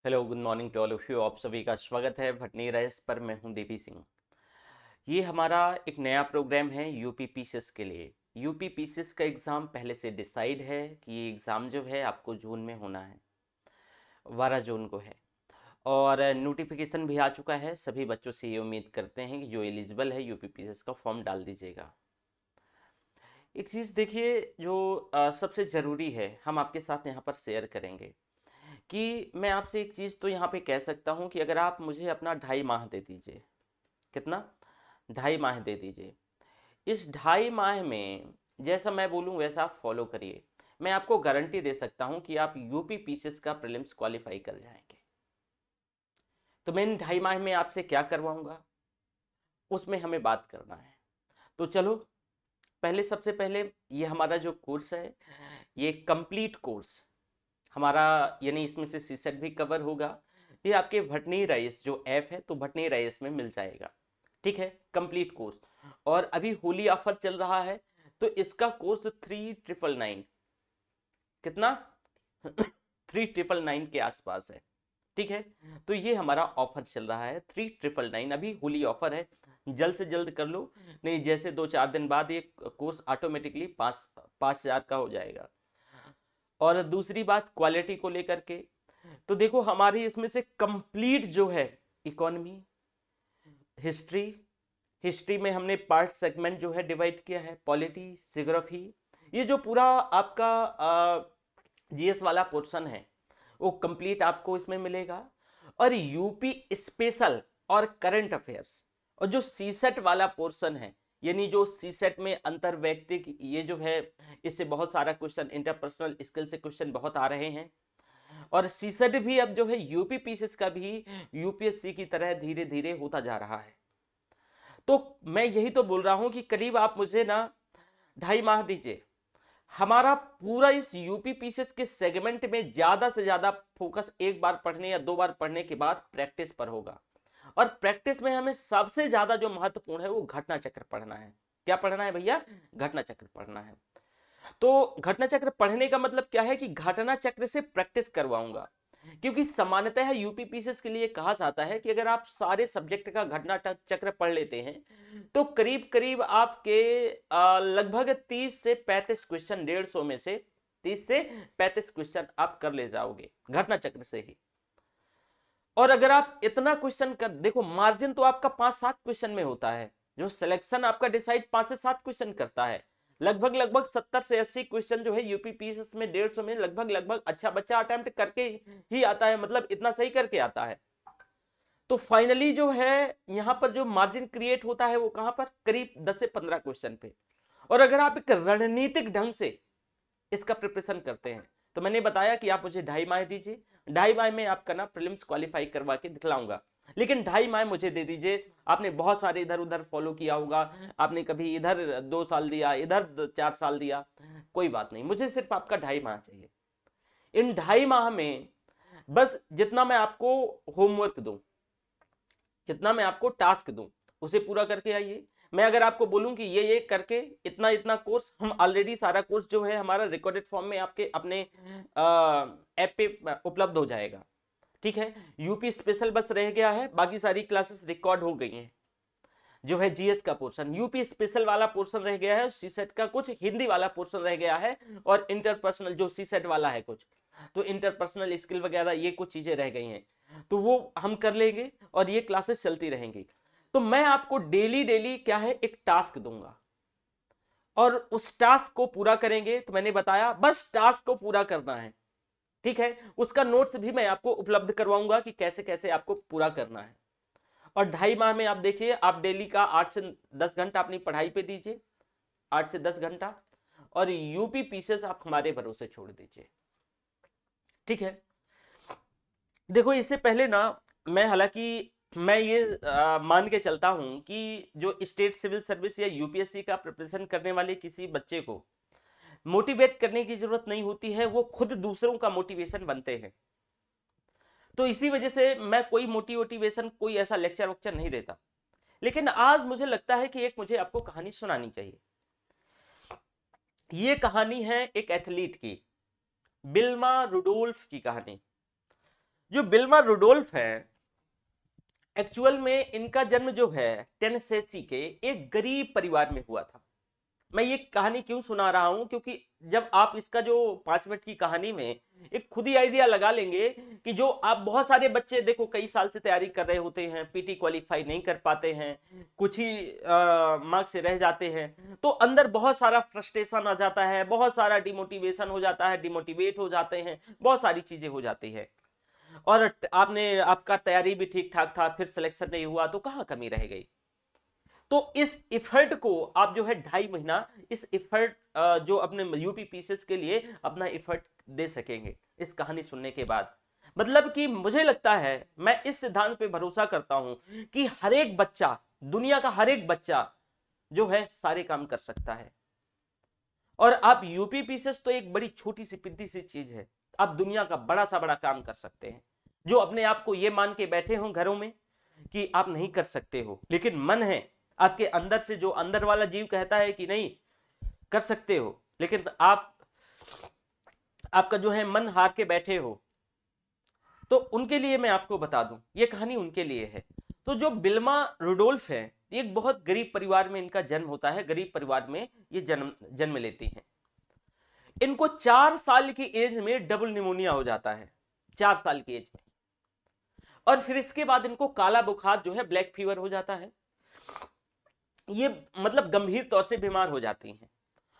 Hello good morning to all of you. आप सभी का स्वागत है भटनी रेस पर। मैं हूं देवी सिंह। ये हमारा एक नया प्रोग्राम है यूपी पीसीएस के लिए। यूपी पीसीएस का एग्ज़ाम पहले से डिसाइड है कि ये एग्ज़ाम जो है आपको जून में होना है, 12 जून को है। और नोटिफिकेशन भी आ चुका है। सभी बच्चों से ये उम्मीद करते हैं कि जो एलिजिबल है यूपी पीसीएस का फॉर्म डाल दीजिएगा। एक चीज़ देखिए, जो सबसे ज़रूरी है हम आपके साथ यहाँ पर शेयर करेंगे कि मैं आपसे एक चीज़ तो यहाँ पे कह सकता हूँ कि अगर आप मुझे अपना 2.5 माह दे दीजिए। कितना? 2.5 माह दे दीजिए। इस 2.5 माह में जैसा मैं बोलूँ वैसा आप फॉलो करिए। मैं आपको गारंटी दे सकता हूँ कि आप यूपी पीसीएस का प्रीलिम्स क्वालिफाई कर जाएंगे। तो मैं इन 2.5 माह में आपसे क्या करवाऊंगा, उसमें हमें बात करना है। तो चलो, पहले सबसे पहले ये हमारा जो कोर्स है, ये कंप्लीट कोर्स हमारा, यानी इसमें से सीसेट भी कवर होगा। ये आपके भटनी राइस जो ऐप है, तो भटनी राइस में मिल जाएगा। ठीक है, कंप्लीट कोर्स। और अभी होली ऑफर चल रहा है, तो इसका कोर्स 3999, कितना? 3999 के आसपास है। ठीक है, तो ये हमारा ऑफर चल रहा है 3999। अभी होली ऑफर है, जल्द से जल्द कर लो, नहीं जैसे 2-4 दिन बाद ये कोर्स ऑटोमेटिकली 5,000 का हो जाएगा। और दूसरी बात क्वालिटी को लेकर के, तो देखो हमारी इसमें से कंप्लीट जो है इकोनॉमी, हिस्ट्री, हिस्ट्री में हमने पार्ट सेगमेंट जो है डिवाइड किया है, पॉलिटी, ज्योग्राफी, ये जो पूरा आपका जीएस वाला पोर्शन है वो कंप्लीट आपको इसमें मिलेगा। और यूपी स्पेशल और करंट अफेयर्स, और जो सीसेट वाला पोर्शन है, यानी जो सीसेट में अंतर व्यक्तिक ये जो है, इससे बहुत सारा क्वेश्चन, इंटरपर्सनल स्किल से क्वेश्चन बहुत आ रहे हैं। और सीसेट भी अब जो है यूपी पीसीएस का भी यूपीएससी की तरह धीरे धीरे होता जा रहा है। तो मैं यही तो बोल रहा हूं कि करीब आप मुझे ना 2.5 माह दीजिए। हमारा पूरा इस यूपी पीसीएस के सेगमेंट में ज्यादा से ज्यादा फोकस एक बार पढ़ने या 2 बार पढ़ने के बाद प्रैक्टिस पर होगा। और प्रैक्टिस में हमें सबसे ज्यादा जो महत्वपूर्ण है वो घटना चक्र पढ़ना है। क्या पढ़ना है भैया? घटना चक्र पढ़ना है। तो घटना चक्र पढ़ने का मतलब क्या है कि घटना चक्र से प्रैक्टिस करवाऊंगा। क्योंकि सामान्यतः यूपी पीसीएस के लिए कहा जाता है कि अगर आप सारे सब्जेक्ट का घटना चक्र पढ़ लेते हैं तो करीब करीब आपके लगभग 30 से 35 क्वेश्चन, 150 में से 30 से 35 क्वेश्चन आप कर ले जाओगे घटना चक्र से ही। और अगर आप इतना क्वेश्चन कर देखो, मार्जिन तो आपका 5-7 क्वेश्चन में होता है, जो सिलेक्शन आपका डिसाइड 5 से 7 क्वेश्चन करता है। लगभग लगभग 70 से 80 क्वेश्चन जो है यूपी पीसीएस में 150 में लगभग लगभग अच्छा बच्चा अटेम्प्ट करके ही आता है, मतलब इतना सही करके आता है। तो फाइनली जो है यहां पर जो मार्जिन क्रिएट होता है वो कहां पर, करीब 10 से 15 क्वेश्चन पे। और अगर आप एक रणनीतिक ढंग से इसका प्रिपरेशन करते हैं, तो मैंने बताया कि आप मुझे 2.5 माह दीजिए। 2.5 माह में आपका ना प्रीलिम्स क्वालिफाई करवा के दिखलाऊंगा। लेकिन 2.5 माह मुझे दे दीजिए। आपने बहुत सारे इधर उधर फॉलो किया होगा, आपने कभी इधर 2 साल दिया, इधर 4 साल दिया, कोई बात नहीं, मुझे सिर्फ आपका 2.5 माह चाहिए। इन 2.5 माह में बस जितना मैं आपको होमवर्क दूं, जितना मैं आपको टास्क दूं, उसे पूरा करके आइए। मैं अगर आपको बोलूं कि ये करके इतना इतना कोर्स, हम ऑलरेडी सारा कोर्स जो है हमारा रिकॉर्डेड फॉर्म में आपके अपने ऐप पे उपलब्ध हो जाएगा। ठीक है, यूपी स्पेशल बस रह गया है, बाकी सारी क्लासेस रिकॉर्ड हो गई हैं। जो है जीएस का पोर्शन, यूपी स्पेशल वाला पोर्शन रह गया है, सीसेट का कुछ हिंदी वाला पोर्शन रह गया है, और इंटरपर्सनल जो सीसेट वाला है कुछ, तो इंटरपर्सनल स्किल वगैरह ये कुछ चीजें रह गई हैं, तो वो हम कर लेंगे और ये क्लासेस चलती रहेंगी। तो मैं आपको डेली डेली क्या है एक टास्क दूंगा, और उस टास्क को पूरा करेंगे। तो मैंने बताया बस टास्क को पूरा करना है। ठीक है, उसका नोट्स भी मैं आपको उपलब्ध करवाऊंगा कि कैसे कैसे आपको पूरा करना है। और 2.5 माह में आप देखिए, आप डेली का 8 से 10 घंटा अपनी पढ़ाई पे दीजिए, 8 से 10 घंटा, और यूपी पीसीएस आप हमारे भरोसे छोड़ दीजिए। ठीक है, देखो इससे पहले ना, मैं हालांकि मैं ये मान के चलता हूं कि जो स्टेट सिविल सर्विस या यूपीएससी का प्रिपरेशन करने वाले किसी बच्चे को मोटिवेट करने की जरूरत नहीं होती है, वो खुद दूसरों का मोटिवेशन बनते हैं। तो इसी वजह से मैं कोई मोटिवेशन, कोई ऐसा लेक्चर वेक्चर नहीं देता। लेकिन आज मुझे लगता है कि एक मुझे आपको कहानी सुनानी चाहिए। ये कहानी है एक एथलीट की, बिल्मा रुडोल्फ की कहानी, जो बिल्मा रुडोल्फ है, एक्चुअल में इनका जन्म जो है टेनेसी के एक गरीब परिवार में हुआ था। मैं ये कहानी क्यों सुना रहा हूं, क्योंकि जब आप इसका जो 5 मिनट की कहानी में एक खुद ही आइडिया लगा लेंगे कि जो आप बहुत सारे बच्चे देखो कई साल से तैयारी कर रहे होते हैं, पीटी क्वालिफाई नहीं कर पाते हैं, कुछ ही मार्क्स से रह जाते हैं, तो अंदर बहुत सारा फ्रस्ट्रेशन आ जाता है, बहुत सारा डिमोटिवेशन हो जाता है, डिमोटिवेट हो जाते हैं, बहुत सारी चीजें हो जाती है। और आपका तैयारी भी ठीक ठाक था, फिर सिलेक्शन नहीं हुआ तो कहां कमी रह गई। तो इस इफर्ट को आप जो है 2.5 महीना इस इफर्ट जो अपने यूपी पीसीएस के लिए अपना इफर्ट दे सकेंगे इस कहानी सुनने के बाद। मतलब कि मुझे लगता है, मैं इस सिद्धांत पे भरोसा करता हूं कि हर एक बच्चा, दुनिया का हर एक बच्चा जो है सारे काम कर सकता है। और आप यूपी पीसीएस तो एक बड़ी छोटी सी पिद्दी सी चीज है, आप दुनिया का बड़ा सा बड़ा काम कर सकते हैं। जो अपने आप को ये मान के बैठे हो घरों में कि आप नहीं कर सकते हो, लेकिन मन है आपके अंदर से, जो अंदर वाला जीव कहता है कि नहीं कर सकते हो, लेकिन आपका जो है मन हार के बैठे हो, तो उनके लिए मैं आपको बता दूं ये कहानी उनके लिए है। तो जो बिल्मा रुडोल्फ है, एक बहुत गरीब परिवार में इनका जन्म होता है, गरीब परिवार में ये जन्म लेती हैं। इनको 4 साल की एज में डबल निमोनिया हो जाता है, 4 साल की एज में। और फिर इसके बाद इनको काला बुखार जो है, ब्लैक फीवर हो जाता है। ये मतलब गंभीर तौर से बीमार हो जाती हैं,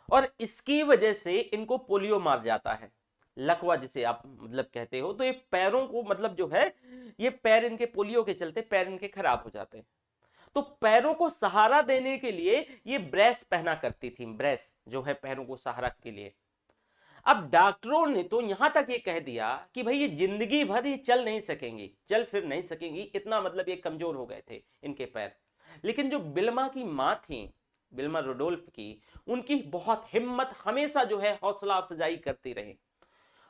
और इसकी वजह से इनको पोलियो मार जाता है, लकवा जिसे आप मतलब कहते हो। तो ये पैरों को मतलब जो है, ये पैर इनके पोलियो के चलते पैर इनके खराब हो जाते हैं। तो पैरों को सहारा देने के लिए ये ब्रेस पहना करती थी, ब्रेस जो है पैरों को सहारा के लिए। अब डॉक्टरों ने तो यहां तक ये कह दिया कि भाई ये जिंदगी भर ही चल नहीं सकेंगी, चल फिर नहीं सकेंगी, इतना मतलब ये कमजोर हो गए थे इनके पैर। लेकिन जो बिल्मा की मां थी, बिल्मा रुडोल्फ की, उनकी बहुत हिम्मत हमेशा जो है हौसला अफजाई करती रही,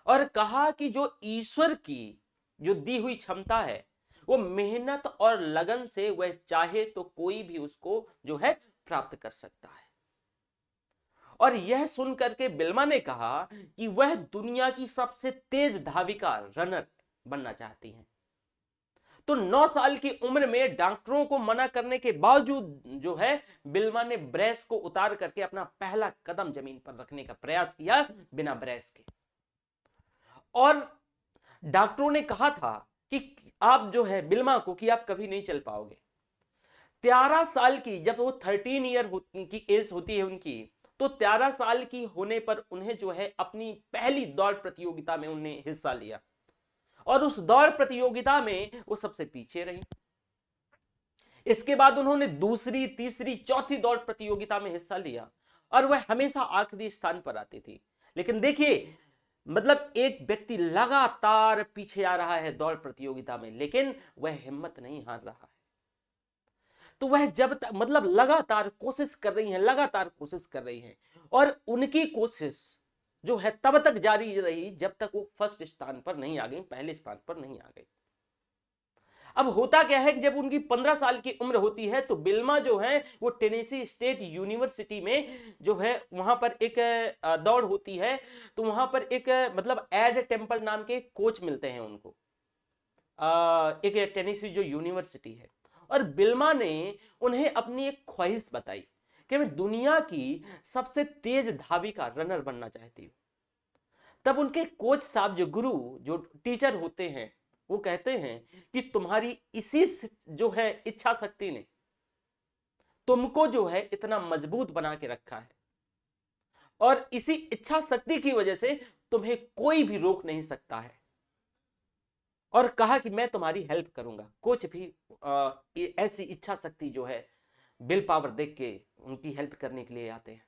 और कहा कि जो ईश्वर की जो दी हुई क्षमता है, वो मेहनत और लगन से वह चाहे तो कोई भी उसको जो है प्राप्त कर सकता है। और यह सुन करके बिल्मा ने कहा कि वह दुनिया की सबसे तेज धाविका रनर बनना चाहती हैं। तो 9 साल की उम्र में डॉक्टरों को मना करने के बावजूद जो है बिल्मा ने ब्रेस को उतार करके अपना पहला कदम जमीन पर रखने का प्रयास किया, बिना ब्रेस के। और डॉक्टरों ने कहा था कि आप जो है बिल्मा को कि आप कभी नहीं चल पाओगे। 13 साल की, जब वो 13 ईयर की एज होती है उनकी, तो 13 साल की होने पर उन्हें जो है अपनी पहली दौड़ प्रतियोगिता में उन्हें हिस्सा लिया, और उस दौड़ प्रतियोगिता में वो सबसे पीछे रही। इसके बाद उन्होंने दूसरी, तीसरी, चौथी दौड़ प्रतियोगिता में हिस्सा लिया, और वह हमेशा आखिरी स्थान पर आती थी। लेकिन देखिए, मतलब एक व्यक्ति लगातार पीछे आ रहा है दौड़ प्रतियोगिता में, लेकिन वह हिम्मत नहीं हार रहा है। तो वह जब तक मतलब लगातार कोशिश कर रही हैं, लगातार कोशिश कर रही हैं, और उनकी कोशिश जो है तब तक जारी रही जब तक वो फर्स्ट स्थान पर नहीं आ गई, पहले स्थान पर नहीं आ गई। अब होता क्या है कि जब उनकी 15 साल की उम्र होती है, तो बिल्मा जो है वो टेनेसी स्टेट यूनिवर्सिटी में जो है वहां पर एक दौड़ होती है। तो वहां पर एक मतलब एड टेम्पल नाम के कोच मिलते हैं उनको, एक टेनेसी जो यूनिवर्सिटी है। और बिल्मा ने उन्हें अपनी एक ख्वाहिश बताई कि मैं दुनिया की सबसे तेज धाविका रनर बनना चाहती हूँ। तब उनके कोच साहब, जो गुरु, जो टीचर होते हैं, वो कहते हैं कि तुम्हारी इसी जो है इच्छा शक्ति ने तुमको जो है इतना मजबूत बना के रखा है, और इसी इच्छा शक्ति की वजह से तुम्हें कोई भी रोक नहीं सकता है। और कहा कि मैं तुम्हारी हेल्प करूंगा। कोच भी ऐसी इच्छा शक्ति जो है, विल पावर देख के उनकी हेल्प करने के लिए आते हैं।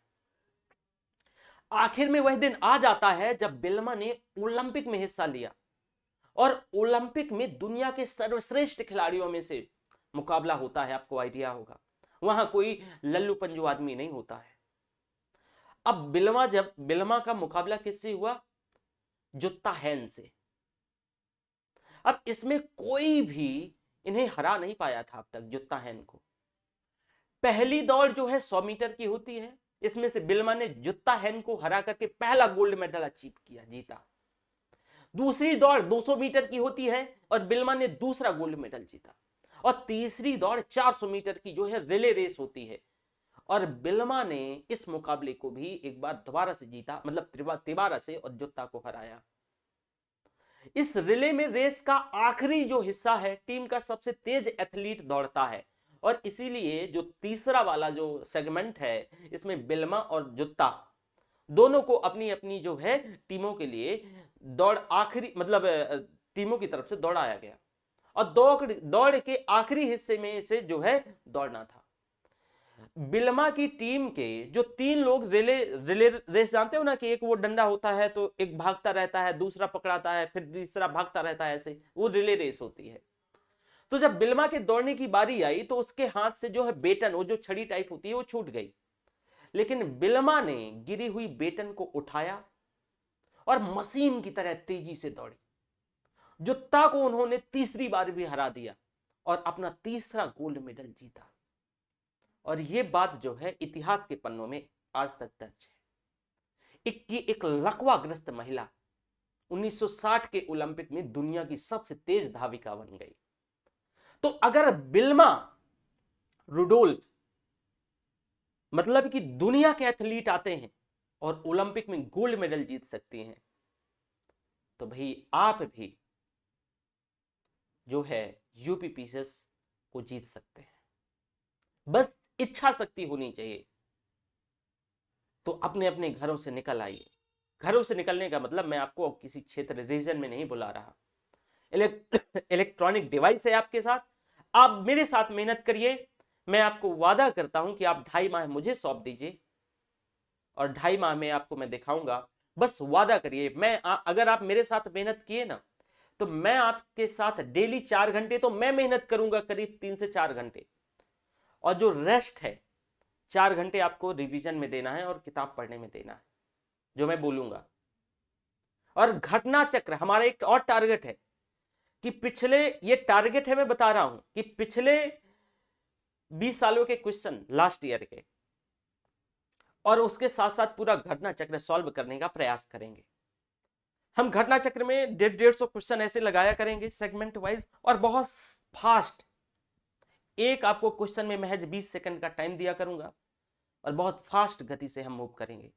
आखिर में वह दिन आ जाता है जब बिल्मा ने ओलंपिक में हिस्सा लिया, और ओलंपिक में दुनिया के सर्वश्रेष्ठ खिलाड़ियों में से मुकाबला होता है। आपको आइडिया होगा, वहां कोई लल्लू पंजू आदमी नहीं होता है। अब बिल्मा का मुकाबला किससे हुआ? जुत्ता हैन से। अब इसमें कोई भी इन्हें हरा नहीं पाया था अब तक, जुत्ता हैन को। पहली दौड़ जो है 100 मीटर की होती है, इसमें से बिल्मा ने जुत्ता हैन को हरा करके पहला गोल्ड मेडल अचीव किया, जीता। दूसरी दौड़ 200 मीटर की होती है और बिल्मा ने दूसरा गोल्ड मेडल जीता। और तीसरी दौड़ 400 मीटर की जो है रिले रेस होती है और बिल्मा ने इस मुकाबले को भी एक बार दोबारा से जीता, मतलब तिबारा से, और जुत्ता को हराया। इस रिले में रेस का आखिरी जो हिस्सा है टीम का सबसे तेज एथलीट दौड़ता है और इसीलिए जो तीसरा वाला जो सेगमेंट है इसमें बिल्मा और जुत्ता दोनों को अपनी अपनी जो है टीमों के लिए दौड़ आखिरी मतलब टीमों की तरफ से दौड़ाया गया और दौड़ के आखिरी हिस्से में से जो है दौड़ना था। बिल्मा की टीम के जो 3 लोग रिले रिले रेस जानते हो ना कि एक वो डंडा होता है तो एक भागता रहता है, दूसरा पकड़ाता है, फिर तीसरा भागता रहता है, ऐसे वो रिले रेस होती है। तो जब बिल्मा के दौड़ने की बारी आई तो उसके हाथ से जो है बेटन, वो जो छड़ी टाइप होती है, वो छूट गई। लेकिन बिल्मा ने गिरी हुई बेटन को उठाया और मशीन की तरह तेजी से दौड़ी। जुत्ता को उन्होंने तीसरी बार भी हरा दिया और अपना तीसरा गोल्ड मेडल जीता। और ये बात जो है इतिहास के पन्नों में आज तक दर्ज है। एक लकवाग्रस्त महिला 1960 के ओलंपिक में दुनिया की सबसे तेज धाविका बन गई। तो अगर बिल्मा रुडोल्फ मतलब कि दुनिया के एथलीट आते हैं और ओलंपिक में गोल्ड मेडल जीत सकती हैं, तो भाई आप भी जो है यूपी पीसेस को जीत सकते हैं। बस इच्छा शक्ति होनी चाहिए। तो अपने अपने घरों से निकल आइए। घरों से निकलने का मतलब मैं आपको किसी क्षेत्र रीजन में नहीं बुला रहा। इलेक्ट्रॉनिक डिवाइस है आपके साथ, आप मेरे साथ मेहनत करिए। मैं आपको वादा करता हूं कि आप 2.5 माह मुझे सौंप दीजिए और 2.5 माह में आपको मैं दिखाऊंगा। बस वादा करिए, मैं अगर आप मेरे साथ मेहनत किए ना तो मैं आपके साथ डेली 4 घंटे तो मैं मेहनत करूंगा, करीब 3 से 4 घंटे, और जो रेस्ट है 4 घंटे आपको रिवीजन में देना है और किताब पढ़ने में देना है जो मैं बोलूंगा। और घटना चक्र हमारा एक और टारगेट है कि पिछले, ये टारगेट है मैं बता रहा हूं कि पिछले 20 सालों के क्वेश्चन लास्ट ईयर के और उसके साथ साथ पूरा घटना चक्र सॉल्व करने का प्रयास करेंगे। हम घटना चक्र में 150 क्वेश्चन ऐसे लगाया करेंगे सेगमेंट वाइज और बहुत फास्ट, एक आपको क्वेश्चन में महज 20 सेकंड का टाइम दिया करूंगा और बहुत फास्ट गति से हम मूव करेंगे।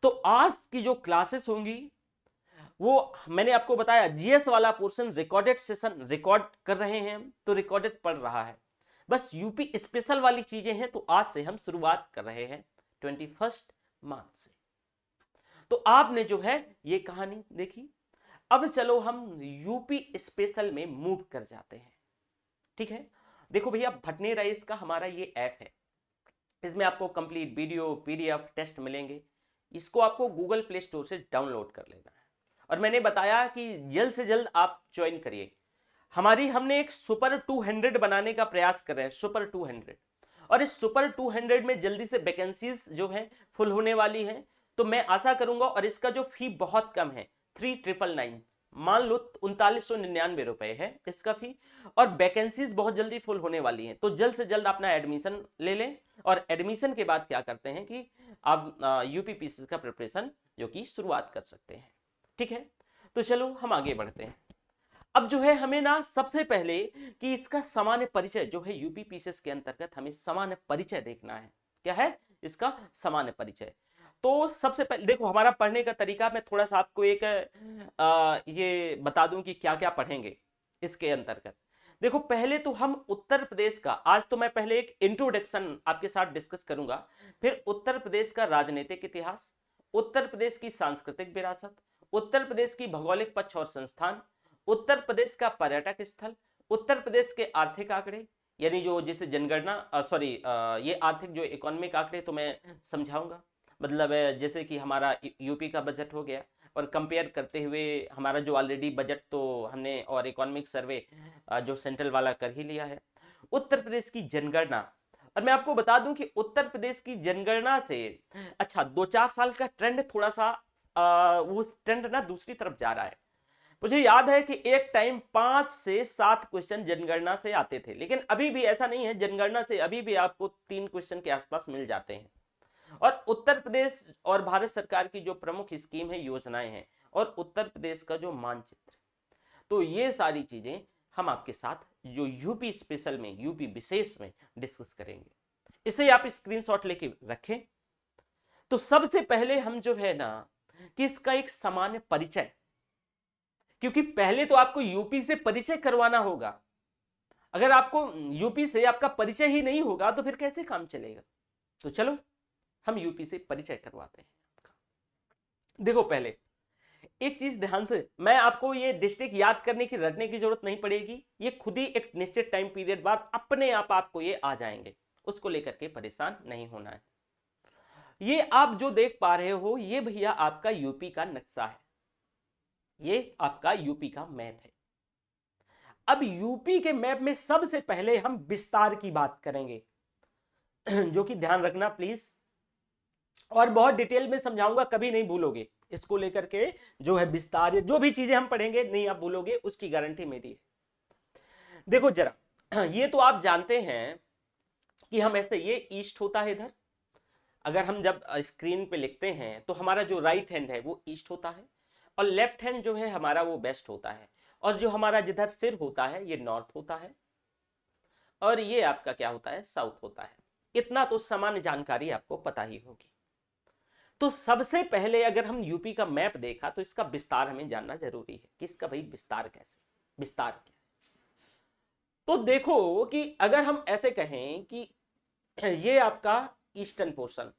तो आज की जो क्लासेस होंगी वो मैंने आपको बताया जीएस वाला पोर्शन रिकॉर्डेड सेशन रिकॉर्ड कर रहे हैं हम, तो रिकॉर्डेड पढ़ रहा है। बस यूपी स्पेशल वाली चीजें हैं तो आज से हम शुरुआत कर रहे हैं 21 मार्च से। तो आपने जो है ये कहानी देखी। अब चलो हम यूपी स्पेशल में मूव कर जाते हैं। ठीक है, देखो भैया भटनी राइस का हमारा ये ऐप है, इसमें आपको कंप्लीट वीडियो पीडीएफ टेस्ट मिलेंगे। इसको आपको गूगल प्ले स्टोर से डाउनलोड कर लेना है और मैंने बताया कि जल्द से जल्द आप ज्वाइन करिए। हमने एक सुपर 200 बनाने का प्रयास कर रहे हैं, सुपर 200, और इस सुपर 200 में जल्दी से वैकेंसीज जो है फुल होने वाली हैं। तो मैं आशा करूंगा, और इसका जो फी बहुत कम है 3999, मान लो 3999 रुपए है इसका फी, और वैकेंसीज बहुत जल्दी फुल होने वाली हैं। तो जल्द से जल्द अपना एडमिशन ले लें और एडमिशन के बाद क्या करते हैं कि आप यूपीपीसी का प्रिपरेशन जो कि शुरुआत कर सकते हैं। ठीक है, तो चलो हम आगे बढ़ते हैं। अब जो है हमें ना सबसे पहले कि इसका सामान्य परिचय जो है यूपीपीसीएस के अंतर्गत हमें सामान्य परिचय देखना है। क्या है इसका सामान्य परिचय? तो सबसे पहले देखो हमारा पढ़ने का तरीका, मैं थोड़ा सा आपको एक ये बता दूं कि क्या क्या पढ़ेंगे इसके अंतर्गत। देखो पहले तो हम उत्तर प्रदेश का, आज तो मैं पहले एक इंट्रोडक्शन आपके साथ डिस्कस करूंगा, फिर उत्तर प्रदेश का राजनीतिक इतिहास, उत्तर प्रदेश की सांस्कृतिक विरासत, उत्तर प्रदेश की भौगोलिक पक्ष और संस्थान, उत्तर प्रदेश का पर्यटक स्थल, उत्तर प्रदेश के आर्थिक आंकड़े, यानी जो जैसे जनगणना सॉरी ये आर्थिक जो इकोनॉमिक आंकड़े तो मैं समझाऊंगा, मतलब जैसे कि हमारा यूपी का बजट हो गया और कंपेयर करते हुए हमारा जो ऑलरेडी बजट तो हमने और इकोनॉमिक सर्वे जो सेंट्रल वाला कर ही लिया है। उत्तर प्रदेश की जनगणना, और मैं आपको बता दूं कि उत्तर प्रदेश की जनगणना से अच्छा 2-4 साल का ट्रेंड थोड़ा सा वो ट्रेंड ना दूसरी तरफ जा रहा है। मुझे याद है कि एक टाइम 5 से 7 क्वेश्चन जनगणना से आते थे, लेकिन अभी भी ऐसा नहीं है, जनगणना से अभी भी आपको 3 क्वेश्चन के आसपास मिल जाते हैं। और उत्तर प्रदेश और भारत सरकार की जो प्रमुख स्कीम है, योजनाएं हैं, और उत्तर प्रदेश का जो मानचित्र। तो ये सारी चीजें हम आपके साथ जो यूपी स्पेशल में, यूपी विशेष में डिस्कस करेंगे। इसे आप स्क्रीनशॉट लेके रखें। तो सबसे पहले हम जो है ना कि इसका एक सामान्य परिचय, क्योंकि पहले तो आपको यूपी से परिचय करवाना होगा। अगर आपको यूपी से आपका परिचय ही नहीं होगा तो फिर कैसे काम चलेगा। तो चलो हम यूपी से परिचय करवाते हैं। देखो पहले एक चीज ध्यान से, मैं आपको ये डिस्ट्रिक्ट याद करने की, रटने की जरूरत नहीं पड़ेगी। ये खुद ही एक निश्चित टाइम पीरियड बाद अपने आप आपको ये आ जाएंगे, उसको लेकर के परेशान नहीं होना है। ये आप जो देख पा रहे हो ये भैया आपका यूपी का नक्शा है, ये आपका यूपी का मैप है। अब यूपी के मैप में सबसे पहले हम विस्तार की बात करेंगे जो कि ध्यान रखना प्लीज, और बहुत डिटेल में समझाऊंगा, कभी नहीं भूलोगे इसको लेकर के। जो है विस्तार, जो भी चीजें हम पढ़ेंगे नहीं आप भूलोगे, उसकी गारंटी मेरी है। देखो जरा, ये तो आप जानते हैं कि हम ऐसे, ये ईस्ट होता है इधर, अगर हम जब स्क्रीन पे लिखते हैं तो हमारा जो राइट हैंड है वो ईस्ट होता है, और लेफ्ट हैंड जो है हमारा वो वेस्ट होता है, और जो हमारा जिधर सिर होता है ये नॉर्थ होता है, और ये आपका क्या होता है, साउथ होता है। इतना तो सामान्य जानकारी आपको पता ही होगी। तो सबसे पहले अगर हम यूपी का मैप देखा तो इसका विस्तार हमें जानना जरूरी है कि इसका भाई विस्तार कैसे, विस्तार क्या है। तो देखो कि अगर हम ऐसे कहें कि ये आपका ईस्टर्न पोर्शन,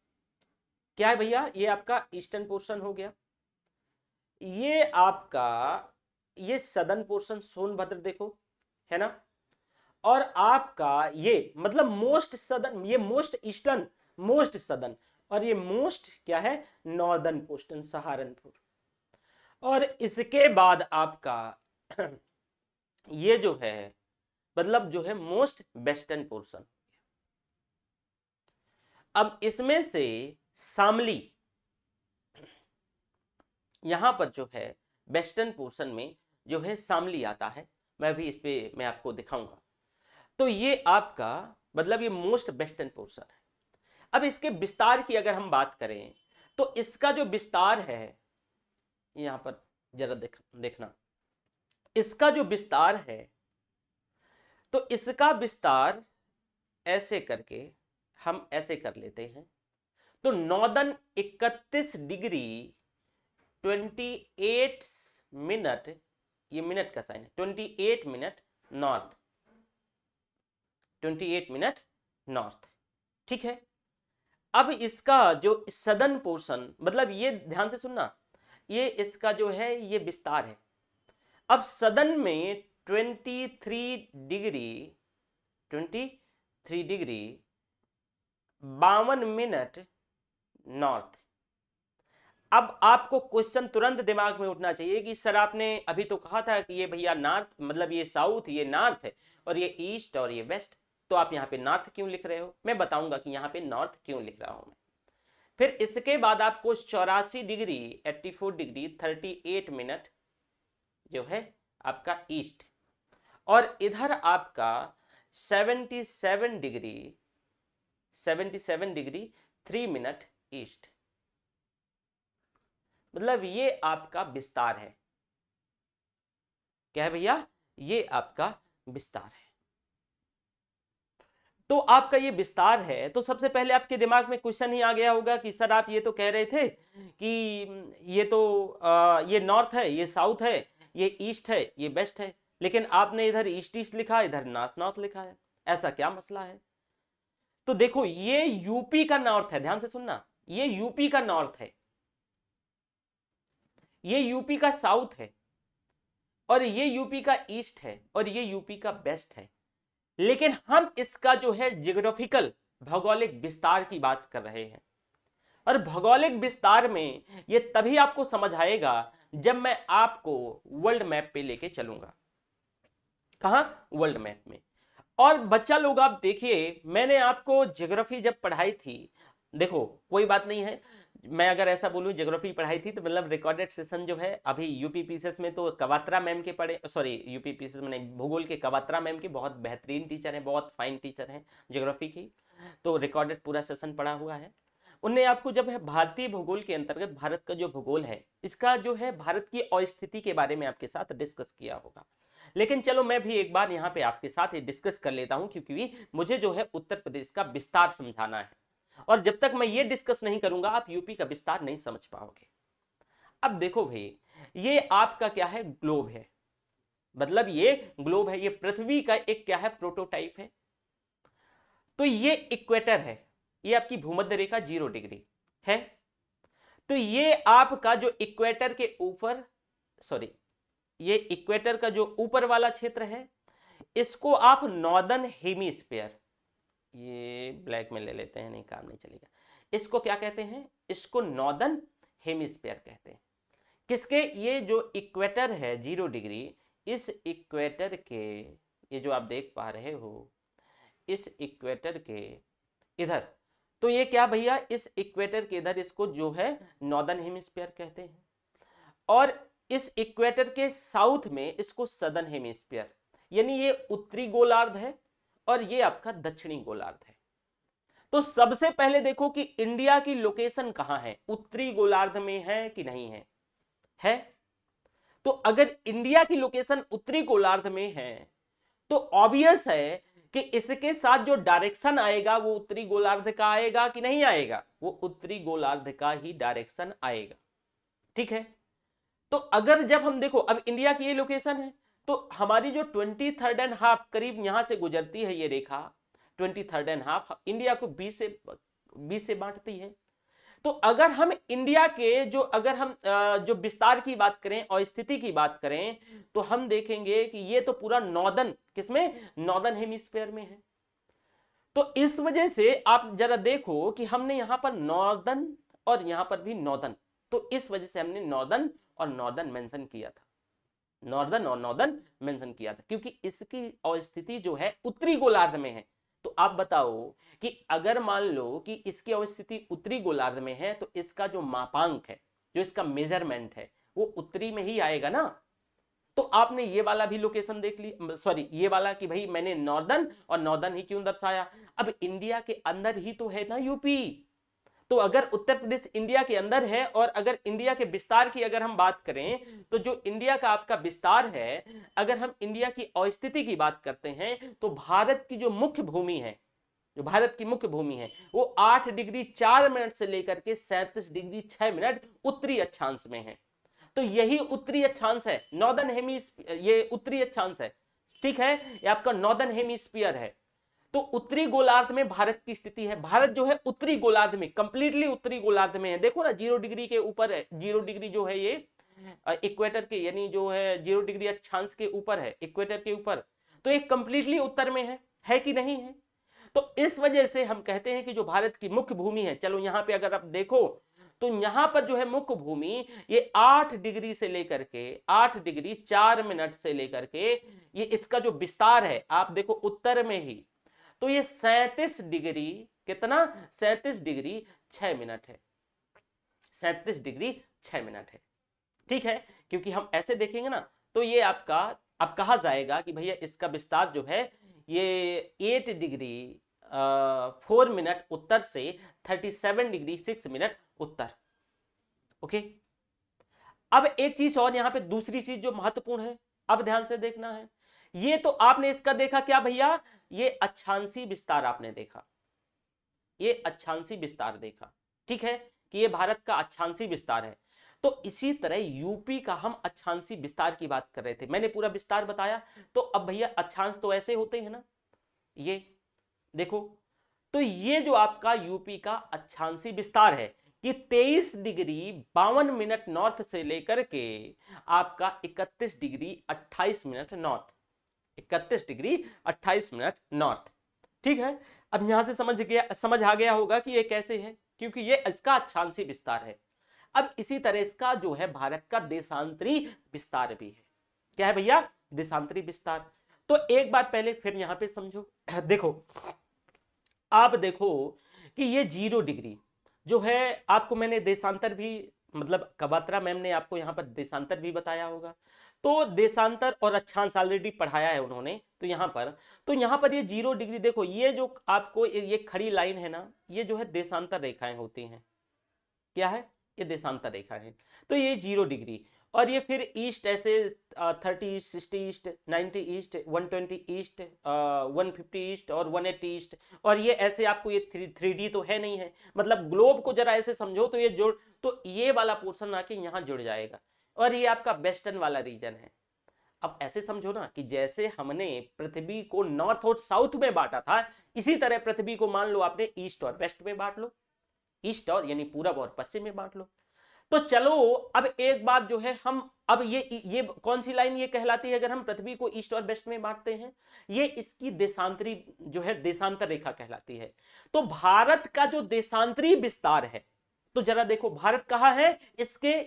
क्या है भैया, ये आपका ईस्टर्न पोर्शन हो गया, ये आपका ये सदर्न पोर्शन सोनभद्र देखो है ना, और आपका ये मतलब मोस्ट सदर्न, ये मोस्ट ईस्टर्न, मोस्ट सदर्न, और ये मोस्ट क्या है, नॉर्दर्न पोर्शन सहारनपुर, और इसके बाद आपका ये जो है मतलब जो है मोस्ट वेस्टर्न पोर्शन। अब इसमें से शामली यहां पर जो है वेस्टर्न पोर्शन में जो है शामली आता है, मैं भी इस पे मैं आपको दिखाऊंगा। तो ये आपका मतलब ये मोस्ट वेस्टर्न पोर्शन है। अब इसके विस्तार की अगर हम बात करें तो इसका जो विस्तार है यहां पर जरा देखना, इसका जो विस्तार है तो इसका विस्तार ऐसे करके हम ऐसे कर लेते हैं, तो नॉर्दर्न 31 डिग्री 28 मिनट, ये मिनट का साइन है, 28 मिनट नॉर्थ, 28 मिनट नॉर्थ, ठीक है। अब इसका जो सदर्न पोर्शन, मतलब ये ध्यान से सुनना, ये इसका जो है ये विस्तार है। अब सदर्न में 23 डिग्री 52 मिनट नॉर्थ। अब आपको क्वेश्चन तुरंत दिमाग में उठना चाहिए कि सर आपने अभी तो कहा था कि ये भैया नॉर्थ, मतलब ये साउथ, ये नॉर्थ है, और ये ईस्ट और ये वेस्ट, तो आप यहाँ पे नॉर्थ क्यों लिख रहे हो। मैं बताऊंगा कि यहाँ पे नॉर्थ क्यों लिख रहा हूं मैं। फिर इसके बाद आपको 84 डिग्री 84 डिग्री 38 मिनट जो है आपका ईस्ट, और इधर आपका 77 डिग्री 3 मिनट ईस्ट, मतलब ये आपका विस्तार है। क्या है भैया, ये आपका विस्तार है। तो आपका ये विस्तार है, तो सबसे पहले आपके दिमाग में क्वेश्चन ही आ गया होगा कि सर आप ये तो कह रहे थे कि ये तो ये नॉर्थ है, ये साउथ है, ये ईस्ट है, ये वेस्ट है, लेकिन आपने इधर ईस्ट ईस्ट लिखा, इधर नॉर्थ नॉर्थ लिखा है, ऐसा क्या मसला है। तो देखो ये यूपी का नॉर्थ है, ध्यान से सुनना, ये यूपी का नॉर्थ है, ये यूपी का साउथ है, और ये यूपी का ईस्ट है, और ये यूपी का वेस्ट है। लेकिन हम इसका जो है जियोग्राफिकल, भौगोलिक विस्तार की बात कर रहे हैं, और भौगोलिक विस्तार में ये तभी आपको समझ आएगा जब मैं आपको वर्ल्ड मैप पे लेके चलूंगा। कहां, वर्ल्ड मैप में। और बच्चा लोग आप देखिए, मैंने आपको ज्योग्राफी जब पढ़ाई थी, देखो कोई बात नहीं है, मैं अगर ऐसा बोलूं ज्योग्राफी पढ़ाई थी तो मतलब रिकॉर्डेड सेशन जो है अभी यूपी पीसीएस में तो कवात्रा मैम के पढ़े, सॉरी यूपी पीसीएस में नहीं, भूगोल के कवात्रा मैम के बहुत बेहतरीन टीचर हैं, बहुत फाइन टीचर हैं ज्योग्राफी की, तो रिकॉर्डेड पूरा सेशन पढ़ा हुआ है। उनने आपको जब है भारतीय भूगोल के अंतर्गत भारत का जो भूगोल है इसका जो है भारत की अस्थिति के बारे में आपके साथ डिस्कस किया होगा। लेकिन चलो मैं भी एक बार यहाँ पे आपके साथ ये डिस्कस कर लेता हूँ, क्योंकि मुझे जो है उत्तर प्रदेश का विस्तार समझाना है, और जब तक मैं ये डिस्कस नहीं करूंगा आप यूपी का विस्तार नहीं समझ पाओगे। अब देखो भाई, ये आपका क्या है, ग्लोब है, मतलब ये ग्लोब है, ये पृथ्वी का एक क्या है, प्रोटोटाइप है। तो ये इक्वेटर है, ये आपकी भूमध्य रेखा 0 डिग्री है। तो ये आपका जो इक्वेटर के ऊपर, सॉरी, ये इक्वेटर का जो ऊपर वाला क्षेत्र है इसको आप नॉर्दर्न हेमीस्फीयर, ये ब्लैक में ले लेते हैं, नहीं काम नहीं चलेगा, इसको क्या कहते हैं, इसको नॉर्दर्न हेमीस्फीयर कहते हैं। किसके, ये जो इक्वेटर है 0 डिग्री, इस इक्वेटर के, ये जो आप देख पा रहे हो इस इक्वेटर के इधर, तो ये क्या भैया, इस इक्वेटर के इधर इसको जो है नॉर्दर्न हेमिस्फीयर कहते हैं, और इस इक्वेटर के साउथ में इसको सदर्न हेमिस्फीयर, यानी ये उत्तरी गोलार्ध है और ये आपका दक्षिणी गोलार्ध है। तो सबसे पहले देखो कि इंडिया की लोकेशन कहां है, उत्तरी गोलार्ध में है कि नहीं है, है। तो अगर इंडिया की लोकेशन उत्तरी गोलार्ध में है तो ऑब्वियस है कि इसके साथ जो डायरेक्शन आएगा वो उत्तरी गोलार्ध का आएगा कि नहीं आएगा, वो उत्तरी गोलार्ध का ही डायरेक्शन आएगा, ठीक है। तो अगर जब हम देखो अब इंडिया की ये लोकेशन है, तो हमारी जो 23.5 करीब यहां से गुजरती है ये रेखा, 23.5 इंडिया को 20 से बांटती है। तो अगर हम इंडिया के जो, अगर हम जो विस्तार की बात करें और स्थिति की बात करें, तो हम देखेंगे कि ये तो पूरा नॉर्दर्न, किसमें, नॉर्दर्न हेमिस्फीयर में है। तो इस वजह से आप जरा देखो कि हमने यहां पर नॉर्दर्न और यहां पर भी नॉर्दर्न, तो इस वजह से हमने नॉर्दर्न और नॉर्दर्न मेंशन किया था, नॉर्दर्न और नॉर्दर्न मेंशन किया था, क्योंकि इसकी स्थिति जो है उत्तरी गोलार्ध में है। तो आप बताओ कि अगर मान लो कि इसकी अवस्थिति उत्तरी गोलार्ध में है तो इसका जो मापांक है, जो इसका मेजरमेंट है, वो उत्तरी में ही आएगा ना। तो आपने ये वाला भी लोकेशन देख ली, सॉरी ये वाला कि भाई मैंने नॉर्दर्न और नॉर्दर्न ही क्यों दर्शाया, अब इंडिया के अंदर ही तो है ना यूपी। तो अगर उत्तर प्रदेश इंडिया के अंदर है और अगर इंडिया के विस्तार की अगर हम बात करें, तो जो इंडिया का आपका विस्तार है, अगर हम इंडिया की अस्थिति की बात करते हैं तो भारत की जो मुख्य भूमि है, जो भारत की मुख्य भूमि है वो 8 डिग्री 4 मिनट से लेकर के 37 डिग्री 6 मिनट उत्तरी अक्षांश में है। तो यही उत्तरी अक्षांश है, नॉर्दर्न हेमिस्फीयर, ये उत्तरी अक्षांश है, ठीक है, ये आपका नॉर्दर्न हेमिस्फीयर है। तो उत्तरी गोलार्ध में भारत की स्थिति है, भारत जो है उत्तरी गोलार्ध में, कंप्लीटली उत्तरी गोलार्ध में है। देखो ना 0 डिग्री के ऊपर है, 0 डिग्री जो है ये इक्वेटर के, यानी जो है 0 डिग्री अक्षांश के ऊपर है, इक्वेटर के ऊपर, तो ये कंप्लीटली उत्तर में है कि नहीं है। तो इस वजह से हम कहते हैं कि जो भारत की मुख्य भूमि है, चलो यहां पे अगर आप देखो तो यहां पर जो है मुख्य भूमि ये 8 डिग्री से लेकर के 8 डिग्री 4 मिनट से लेकर के ये इसका जो विस्तार है आप देखो उत्तर में ही, तो ये 37 डिग्री, कितना, 37 डिग्री 6 मिनट है, 37 डिग्री 6 मिनट है, ठीक है। क्योंकि हम ऐसे देखेंगे ना तो ये आपका, अब कहा जाएगा कि भैया इसका विस्तार जो है ये 8 डिग्री 4 मिनट उत्तर से 37 डिग्री 6 मिनट उत्तर, ओके। अब एक चीज और यहां पे दूसरी चीज जो महत्वपूर्ण है, अब ध्यान से देखना है, ये तो आपने इसका देखा क्या भैया, ये अक्षांशी विस्तार आपने देखा, ये अक्षांशी विस्तार देखा, ठीक है, कि ये भारत का अक्षांशी विस्तार है। तो इसी तरह यूपी का हम अक्षांशी विस्तार की बात कर रहे थे, मैंने पूरा विस्तार बताया। तो अब भैया अक्षांश तो ऐसे होते हैं ना, ये देखो, तो ये जो आपका यूपी का अक्षांशी विस्तार है कि 23 डिग्री 52 मिनट नॉर्थ से लेकर के आपका 31 degree 28 minute north, 31 degree 28 minute north, ठीक है। अब यहां से समझ आ गया होगा कि ये कैसे है, क्योंकि ये इसका अक्षांशी विस्तार है। अब इसी तरह इसका जो है भारत का देशांतरी विस्तार भी है, क्या है भैया, देशांतरी विस्तार। तो एक बार पहले फिर यहां पे समझो, देखो आप देखो कि ये 0 डिग्री जो है, आपको मैंने देशांतर भी, मतलब कबात्रा मैम ने आपको यहां पर देशांतर भी बताया होगा। तो देशांतर और अक्षांश ऑलरेडी पढ़ाया है उन्होंने, तो यहां पर ये 0 डिग्री, देखो ये जो आपको ये खड़ी लाइन है ना, ये जो है देशांतर रेखाएं होती हैं। क्या है? ये देशांतर रेखा है। तो ये 0 डिग्री, और ये फिर ईस्ट ऐसे 30 east, 60 east, 90 east, 120 east, 150 east और 180 ईस्ट, और ये ऐसे आपको ये 3D तो है नहीं है, मतलब ग्लोब को जरा ऐसे समझो तो ये जोड़, तो ये वाला पोर्शन आके यहां जुड़ जाएगा, और ये आपका वेस्टर्न वाला रीजन है। अब ऐसे समझो ना कि जैसे हमने पृथ्वी को नॉर्थ और साउथ में बांटा था, इसी तरह पृथ्वी को मान लो आपने ईस्ट और वेस्ट में बांट लो, ईस्ट और यानी पूरब और पश्चिम में बांट लो। तो चलो अब एक बात जो है, हम अब ये कौन सी लाइन ये कहलाती है अगर हम पृथ्वी को ईस्ट और वेस्ट में बांटते हैं? ये इसकी देशांतरी जो है देशांतर रेखा कहलाती है। तो भारत का जो देशांतरी विस्तार है, तो जरा देखो भारत कहां है, इसके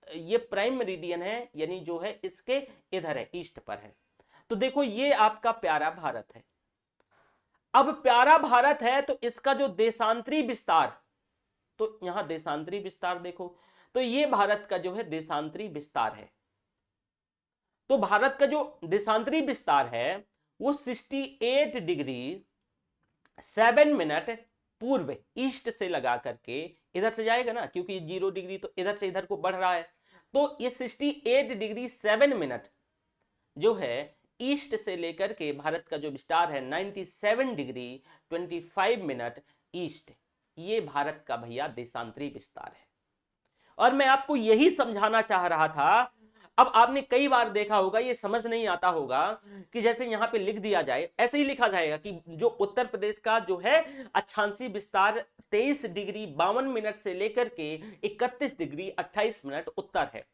ये प्राइम मेरिडियन है, यानी जो है इसके इधर है, ईस्ट पर है। तो देखो ये आपका प्यारा भारत है। अब प्यारा भारत है तो इसका जो देशांतरी विस्तार, तो यहां देशांतरी विस्तार देखो, तो ये भारत का जो है देशांतरी विस्तार है। तो भारत का जो देशांतरी विस्तार है वो 68 डिग्री 7 मिनट पूर्व ईस्ट से लगा करके इधर से जाएगा ना, क्योंकि 0 डिग्री तो इधर से इधर को बढ़ रहा है, तो ये 68 डिग्री 7 मिनट जो है ईस्ट से लेकर के भारत का जो विस्तार है 97 डिग्री 25 मिनट ईस्ट, ये भारत का भैया देशांतरी विस्तार है। और मैं आपको यही समझाना चाह रहा था। अब आपने कई बार देखा होगा, ये समझ नहीं आता होगा कि जैसे यहां पे लिख दिया जाए, ऐसे ही लिखा जाएगा कि जो उत्तर प्रदेश का जो है अक्षांशीय विस्तार 23 डिग्री 52 मिनट से लेकर के 31 डिग्री 28 मिनट उत्तर है।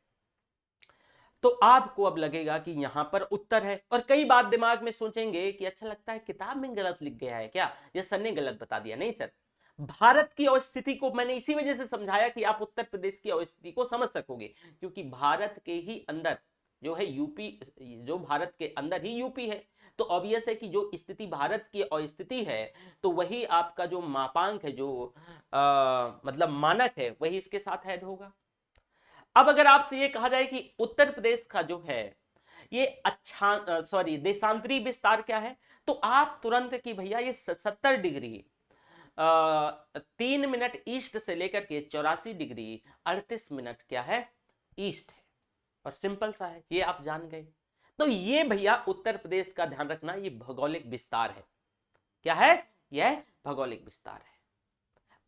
तो आपको अब लगेगा कि यहां पर उत्तर है, और कई बात दिमाग में सोचेंगे कि अच्छा लगता है किताब में गलत लिख गया है क्या, या सर ने गलत बता दिया। नहीं सर, भारत की अवस्थिति को मैंने इसी वजह से समझाया कि आप उत्तर प्रदेश की अवस्थिति को समझ सकोगे, क्योंकि भारत के ही अंदर जो है यूपी, जो भारत के अंदर ही यूपी है, तो ऑब्वियस है कि जो स्थिति भारत की अवस्थिति है, तो वही आपका जो मापांक है, जो मतलब मानक है, वही इसके साथ ऐड होगा। अब अगर आपसे ये कहा जाए कि उत्तर प्रदेश का जो है ये देशांतरी विस्तार क्या है, तो आप तुरंत कि भैया ये 70 डिग्री 3 मिनट ईस्ट से लेकर के 84 डिग्री 38 मिनट क्या है, ईस्ट है। और सिंपल सा है, ये आप जान गए। तो ये भैया उत्तर प्रदेश का ध्यान रखना, ये भौगोलिक विस्तार है। क्या है? यह भौगोलिक विस्तार है।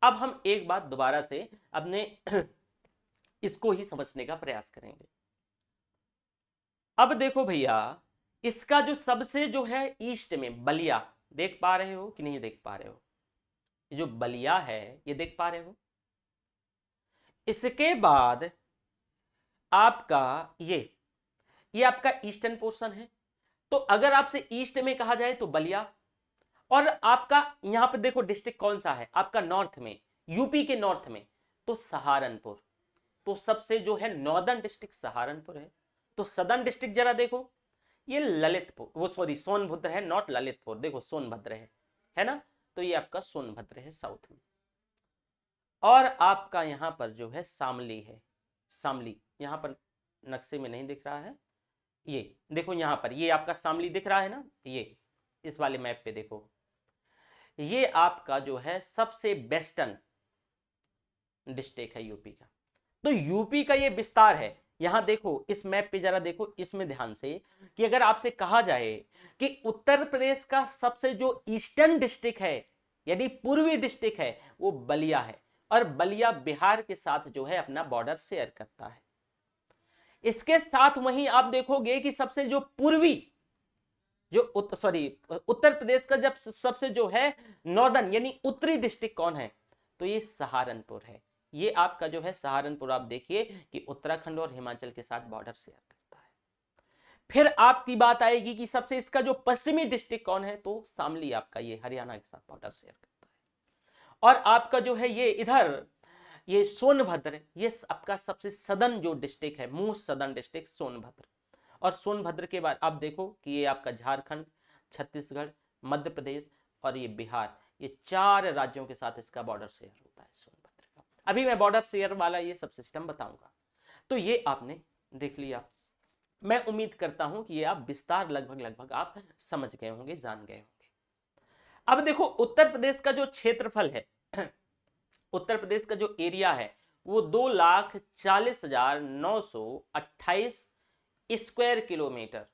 अब हम एक बात दोबारा से अपने इसको ही समझने का प्रयास करेंगे। अब देखो भैया, इसका जो सबसे जो है ईस्ट में बलिया, देख पा रहे हो कि नहीं देख पा रहे हो? जो बलिया है ये देख पा रहे हो? इसके बाद आपका ये आपका ईस्टर्न पोर्शन है। तो अगर आपसे ईस्ट में कहा जाए तो बलिया, और आपका यहां पर देखो डिस्ट्रिक्ट कौन सा है आपका नॉर्थ में, यूपी के नॉर्थ में, तो सहारनपुर। तो सबसे जो है नॉर्दर्न डिस्ट्रिक्ट सहारनपुर है। तो सदर्न डिस्ट्रिक्ट जरा देखो, ये ललितपुर, वो सॉरी सोनभद्र है, नॉट ललितपुर, देखो सोनभद्र है ना, तो ये आपका सोनभद्र है साउथ में। और आपका यहां पर जो है शामली है, शामली यहां पर नक्शे में नहीं दिख रहा है, ये देखो यहां पर, ये आपका शामली दिख रहा है ना, ये इस वाले मैप पे देखो, ये आपका जो है सबसे वेस्टर्न डिस्ट्रिक्ट है यूपी का। तो यूपी का ये विस्तार है। यहां देखो इस मैप पे जरा देखो, इसमें ध्यान से, कि अगर आपसे कहा जाए कि उत्तर प्रदेश का सबसे जो ईस्टर्न डिस्ट्रिक्ट है, यानी पूर्वी डिस्ट्रिक्ट है, वो बलिया है, और बलिया बिहार के साथ जो है अपना बॉर्डर शेयर करता है। इसके साथ वहीं आप देखोगे कि सबसे जो पूर्वी जो उत्तर प्रदेश का जब सबसे जो है नॉर्दर्न यानी उत्तरी डिस्ट्रिक्ट कौन है, तो ये सहारनपुर है। ये आपका जो है सहारनपुर, आप देखिए कि उत्तराखंड और हिमाचल के साथ बॉर्डर शेयर करता है। फिर आपकी बात आएगी कि सबसे इसका जो पश्चिमी डिस्ट्रिक्ट कौन है, तो शामली आपका ये हरियाणा के साथ बॉर्डर शेयर करता है। और आपका जो है ये इधर ये सोनभद्र, ये आपका सबसे सदर्न जो डिस्ट्रिक्ट है, मोस्ट सदर्न डिस्ट्रिक्ट सोनभद्र। और सोनभद्र के बाद आप देखो कि ये आपका झारखंड, छत्तीसगढ़, मध्य प्रदेश और ये बिहार, ये 4 राज्यों के साथ इसका बॉर्डर शेयर होता है सोनभद्र का। अभी मैं बॉर्डर शेयर वाला ये सब सिस्टम बताऊंगा। तो ये आपने देख लिया। मैं उम्मीद करता हूं कि ये आप विस्तार लगभग लगभग आप समझ गए होंगे, जान गए होंगे। अब देखो उत्तर प्रदेश का जो क्षेत्रफल है, उत्तर प्रदेश का जो एरिया है वो 2,40,928 स्क्वायर किलोमीटर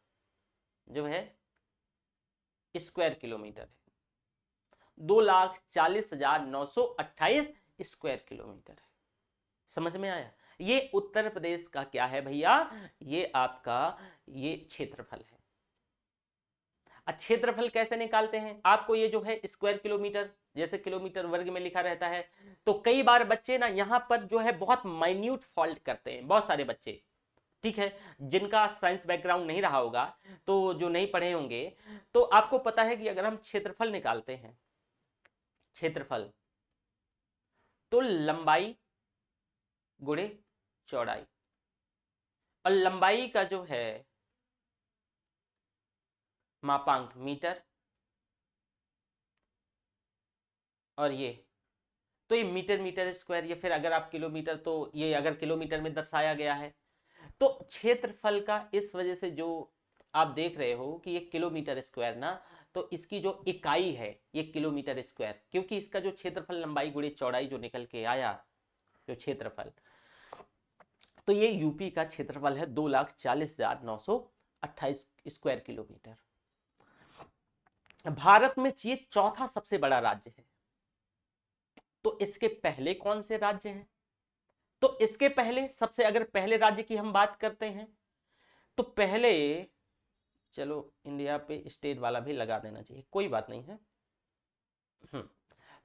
जो है स्क्वायर किलोमीटर है। 2,40,928 स्क्वायर किलोमीटर है। समझ में आया? ये उत्तर प्रदेश का क्या है भैया, ये आपका ये क्षेत्रफल है। क्षेत्रफल कैसे निकालते हैं? आपको ये जो है स्क्वायर किलोमीटर, जैसे किलोमीटर वर्ग में लिखा रहता है, तो कई बार बच्चे ना यहां पर जो है बहुत माइन्यूट फॉल्ट करते हैं, बहुत सारे बच्चे, ठीक है, जिनका साइंस बैकग्राउंड नहीं रहा होगा, तो जो नहीं पढ़े होंगे, तो आपको पता है कि अगर हम क्षेत्रफल निकालते हैं, क्षेत्रफल, तो लंबाई गुणे चौड़ाई, और लंबाई का जो है मापांक मीटर, और ये तो ये मीटर मीटर स्क्वायर, या फिर अगर आप किलोमीटर, तो ये अगर किलोमीटर में दर्शाया गया है, तो क्षेत्रफल का इस वजह से जो आप देख रहे हो कि ये किलोमीटर स्क्वायर ना, तो इसकी जो इकाई है ये किलोमीटर स्क्वायर, क्योंकि इसका जो क्षेत्रफल लंबाई गुणे चौड़ाई जो निकल के आया, जो क्षेत्रफल, तो ये यूपी का क्षेत्रफल है 2,40,928 स्क्वायर किलोमीटर। भारत में ये चौथा सबसे बड़ा राज्य है। तो इसके पहले कौन से राज्य हैं? तो इसके पहले सबसे, अगर पहले राज्य की हम बात करते हैं, तो पहले, चलो इंडिया पे स्टेट वाला भी लगा देना चाहिए, कोई बात नहीं है।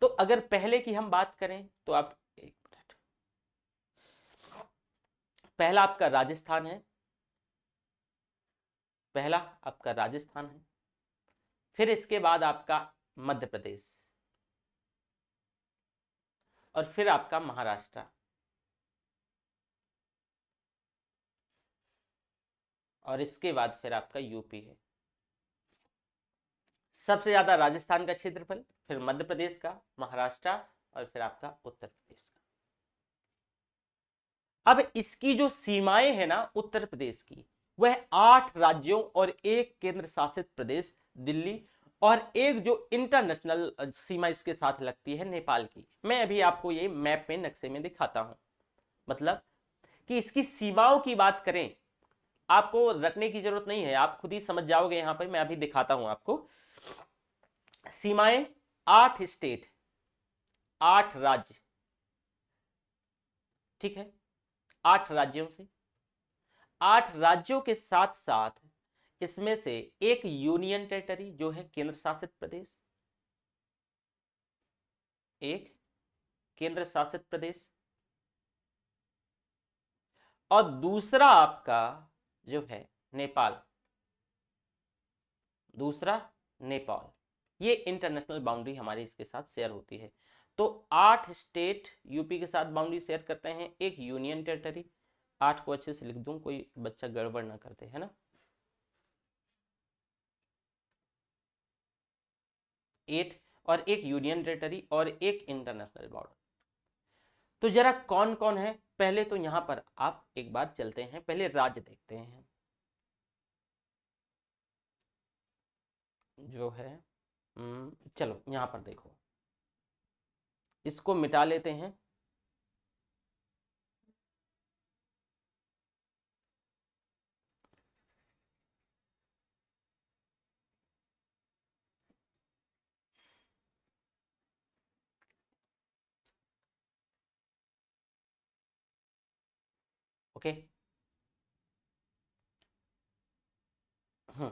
तो अगर पहले की हम बात करें तो आप एक मिनट, पहला आपका राजस्थान है, पहला आपका राजस्थान है, फिर इसके बाद आपका मध्य प्रदेश, और फिर आपका महाराष्ट्र, और इसके बाद फिर आपका यूपी है। सबसे ज्यादा राजस्थान का क्षेत्रफल, फिर मध्य प्रदेश का, महाराष्ट्र, और फिर आपका उत्तर प्रदेश का। अब इसकी जो सीमाएं है ना उत्तर प्रदेश की, वह 8 राज्यों और एक केंद्र शासित प्रदेश दिल्ली, और एक जो इंटरनेशनल सीमा इसके साथ लगती है नेपाल की। मैं अभी आपको ये मैप में नक्शे में दिखाता हूं, मतलब कि इसकी सीमाओं की बात करें, आपको रटने की जरूरत नहीं है, आप खुद ही समझ जाओगे। यहां पर मैं अभी दिखाता हूं आपको सीमाएं। 8 स्टेट, 8 राज्य, ठीक है, 8 राज्यों से, 8 राज्यों के साथ साथ इसमें से एक यूनियन टेरिटरी जो है केंद्र शासित प्रदेश, एक केंद्र शासित प्रदेश, और दूसरा आपका जो है नेपाल, दूसरा नेपाल। ये इंटरनेशनल बाउंड्री हमारी इसके साथ शेयर होती है। तो 8 स्टेट यूपी के साथ बाउंड्री शेयर करते हैं, एक यूनियन टेरिटरी, 8 को अच्छे से लिख दूं, कोई बच्चा गड़बड़ ना करते, है ना। 8, और एक यूनियन टेरिटरी, और एक इंटरनेशनल बॉर्डर। तो जरा कौन कौन है, पहले तो यहां पर आप एक बार चलते हैं, पहले राज्य देखते हैं जो है। चलो यहां पर देखो, इसको मिटा लेते हैं। ओके। हम्म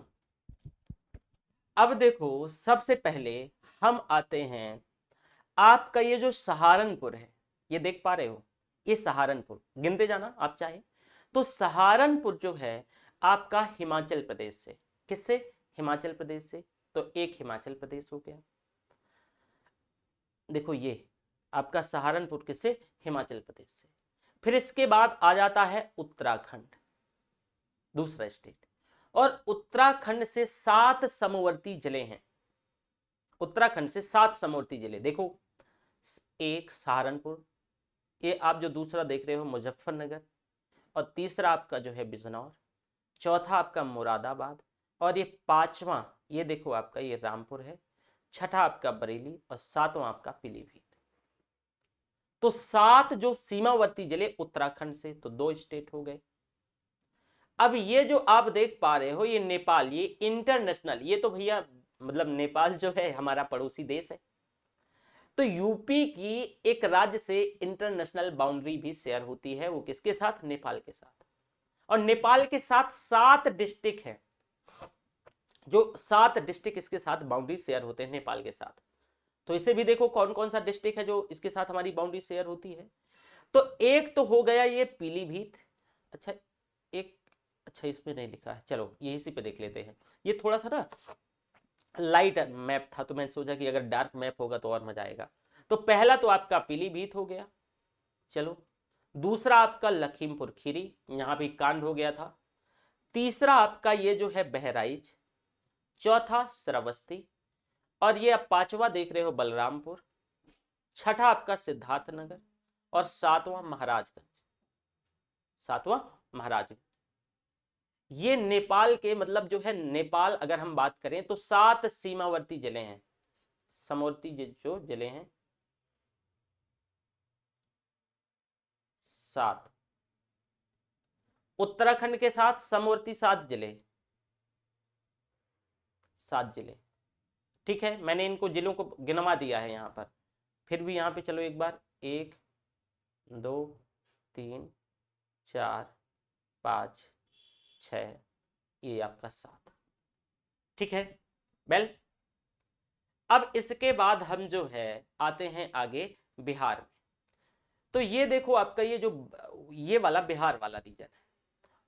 अब देखो, सबसे पहले हम आते हैं, आपका ये जो सहारनपुर है, ये देख पा रहे हो, ये सहारनपुर, गिनते जाना आप चाहे तो। सहारनपुर जो है आपका हिमाचल प्रदेश से, किससे? हिमाचल प्रदेश से। तो एक हिमाचल प्रदेश हो गया। देखो ये आपका सहारनपुर किससे? हिमाचल प्रदेश से। फिर इसके बाद आ जाता है उत्तराखंड, दूसरा स्टेट, और उत्तराखंड से 7 समवर्ती जिले हैं। उत्तराखंड से 7 समवर्ती जिले, देखो, एक सहारनपुर, ये आप जो दूसरा देख रहे हो मुजफ्फरनगर, और तीसरा आपका जो है बिजनौर, चौथा आपका मुरादाबाद, और ये पांचवा ये देखो आपका ये रामपुर है, छठा आपका बरेली, और सातवां आपका पीलीभीत। तो 7 जो सीमावर्ती जिले उत्तराखंड से, तो 2 स्टेट हो गए। अब ये जो आप देख पा रहे हो ये नेपाल, ये इंटरनेशनल, ये तो भैया मतलब नेपाल जो है हमारा पड़ोसी देश है। तो यूपी की एक राज्य से इंटरनेशनल बाउंड्री भी शेयर होती है, वो किसके साथ? नेपाल के साथ। और नेपाल के साथ 7 डिस्ट्रिक्ट है, जो 7 डिस्ट्रिक्ट इसके साथ बाउंड्री शेयर होते हैं नेपाल के साथ। तो इसे भी देखो कौन कौन सा डिस्ट्रिक्ट है जो इसके साथ हमारी बाउंड्री शेयर होती है। तो एक तो हो गया ये पीलीभीत। अच्छा एक, अच्छा इसमें नहीं लिखा है, चलो ये इसी पे देख लेते हैं। ये थोड़ा सा ना लाइट मैप था, तो मैंने सोचा कि अगर डार्क मैप होगा तो और मजा आएगा। तो पहला तो आपका पीलीभीत हो गया, चलो। दूसरा आपका लखीमपुर खीरी, यहां भी कांड हो गया था। तीसरा आपका ये जो है बहराइच, चौथा श्रावस्ती, और ये आप पांचवा देख रहे हो बलरामपुर, छठा आपका सिद्धार्थनगर, और सातवां महाराजगंज। सातवां महाराजगंज। ये नेपाल के मतलब जो है, नेपाल अगर हम बात करें तो 7 सीमावर्ती जिले हैं, समवर्ती जो जिले हैं 7। उत्तराखंड के साथ समवर्ती 7 जिले, 7 जिले। ठीक है, मैंने इनको जिलों को गिनवा दिया है यहां पर। फिर भी यहां पे चलो एक बार, 1 2 3 4 5 6, ये आपका 7। ठीक है वेल। अब इसके बाद हम जो है आते हैं आगे बिहार में। तो ये देखो आपका ये जो ये वाला बिहार वाला रीजन है,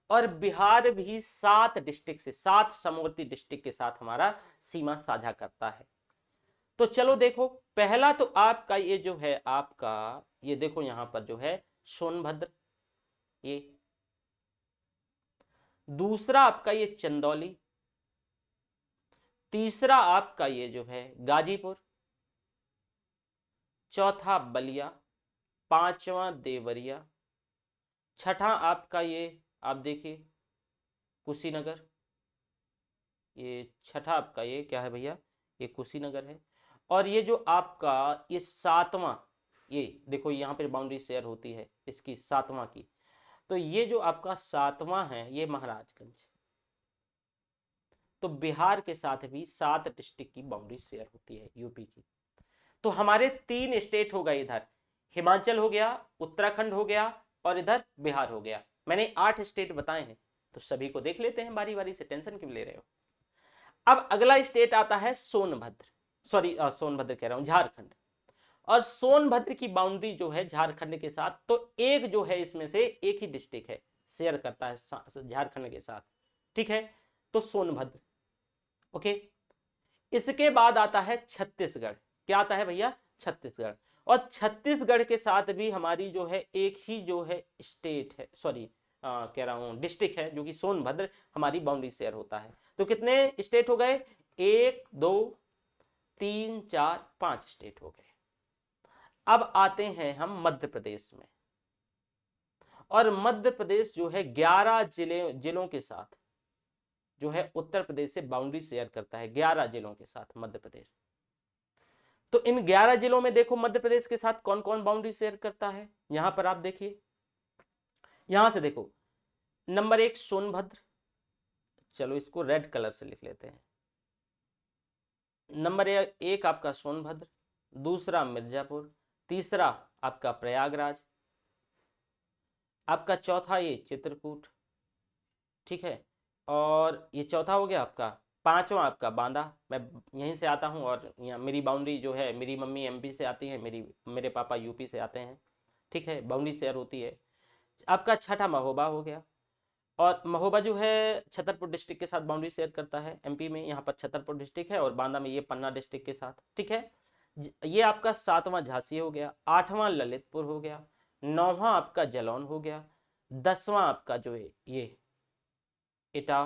और बिहार भी 7 डिस्ट्रिक्ट से, 7 समवर्ती डिस्ट्रिक्ट के साथ हमारा सीमा साझा करता है। तो चलो देखो, पहला तो आपका ये जो है आपका, ये देखो यहां पर जो है सोनभद्र, ये। दूसरा आपका ये चंदौली। तीसरा आपका ये जो है गाजीपुर। चौथा बलिया। पांचवा देवरिया। छठा आपका ये आप देखिए कुशीनगर, ये छठा आपका ये क्या है भैया, ये कुशीनगर है। और ये जो आपका ये सातवां, ये देखो यहाँ पे बाउंड्री शेयर होती है इसकी, सातवां की। तो ये जो आपका सातवां है ये महाराजगंज। तो बिहार के साथ भी 7 डिस्ट्रिक्ट की बाउंड्री शेयर होती है यूपी की। तो हमारे 3 स्टेट हो गए इधर, हिमाचल हो गया, उत्तराखंड हो गया, और इधर बिहार हो गया। मैंने 8 स्टेट बताए हैं, तो सभी को देख लेते हैं बारी बारी से, टेंशन क्यों ले रहे हो। अब अगला स्टेट आता है सोनभद्र, सॉरी सोनभद्र कह रहा हूं, झारखंड। और सोनभद्र की बाउंड्री जो है झारखंड के साथ, तो एक जो है इसमें से एक ही डिस्ट्रिक्ट है शेयर करता है झारखंड के साथ। ठीक है, तो सोनभद्र। ओके, इसके बाद आता है छत्तीसगढ़। क्या आता है भैया? छत्तीसगढ़। और छत्तीसगढ़ के साथ भी हमारी जो है एक ही जो है स्टेट है, सॉरी कह रहा हूं डिस्ट्रिक्ट है, जो कि सोनभद्र, हमारी बाउंड्री शेयर होता है। तो कितने स्टेट हो गए? 1 2 3 4 5 स्टेट हो गए। अब आते हैं हम मध्य प्रदेश में, और मध्य प्रदेश जो है 11 जिलों के साथ जो है उत्तर प्रदेश से बाउंड्री शेयर करता है, 11 जिलों के साथ मध्य प्रदेश। तो इन 11 जिलों में देखो मध्य प्रदेश के साथ कौन कौन बाउंड्री शेयर करता है, यहां पर आप देखिए। यहां से देखो, नंबर 1 सोनभद्र, चलो इसको रेड कलर से लिख लेते हैं। नंबर 1 आपका सोनभद्र, दूसरा मिर्जापुर, तीसरा आपका प्रयागराज, आपका चौथा ये चित्रकूट। ठीक है, और ये चौथा हो गया आपका। पांचवा आपका बांदा, मैं यहीं से आता हूँ, और यहाँ मेरी बाउंड्री जो है, मेरी मम्मी एमपी से आती है, मेरे पापा यूपी से आते हैं। ठीक है, बाउंड्री शेयर होती है। आपका छठा महोबा हो गया, और महोबा जो है छतरपुर डिस्ट्रिक्ट के साथ बाउंड्री शेयर करता है एमपी में, यहाँ पर छतरपुर डिस्ट्रिक्ट है, और बांदा में ये पन्ना डिस्ट्रिक्ट के साथ। ठीक है, ये आपका 7वां झांसी हो गया, 8वां ललितपुर हो गया, 9वां आपका जलौन हो गया, 10वां आपका जो है ये इटा,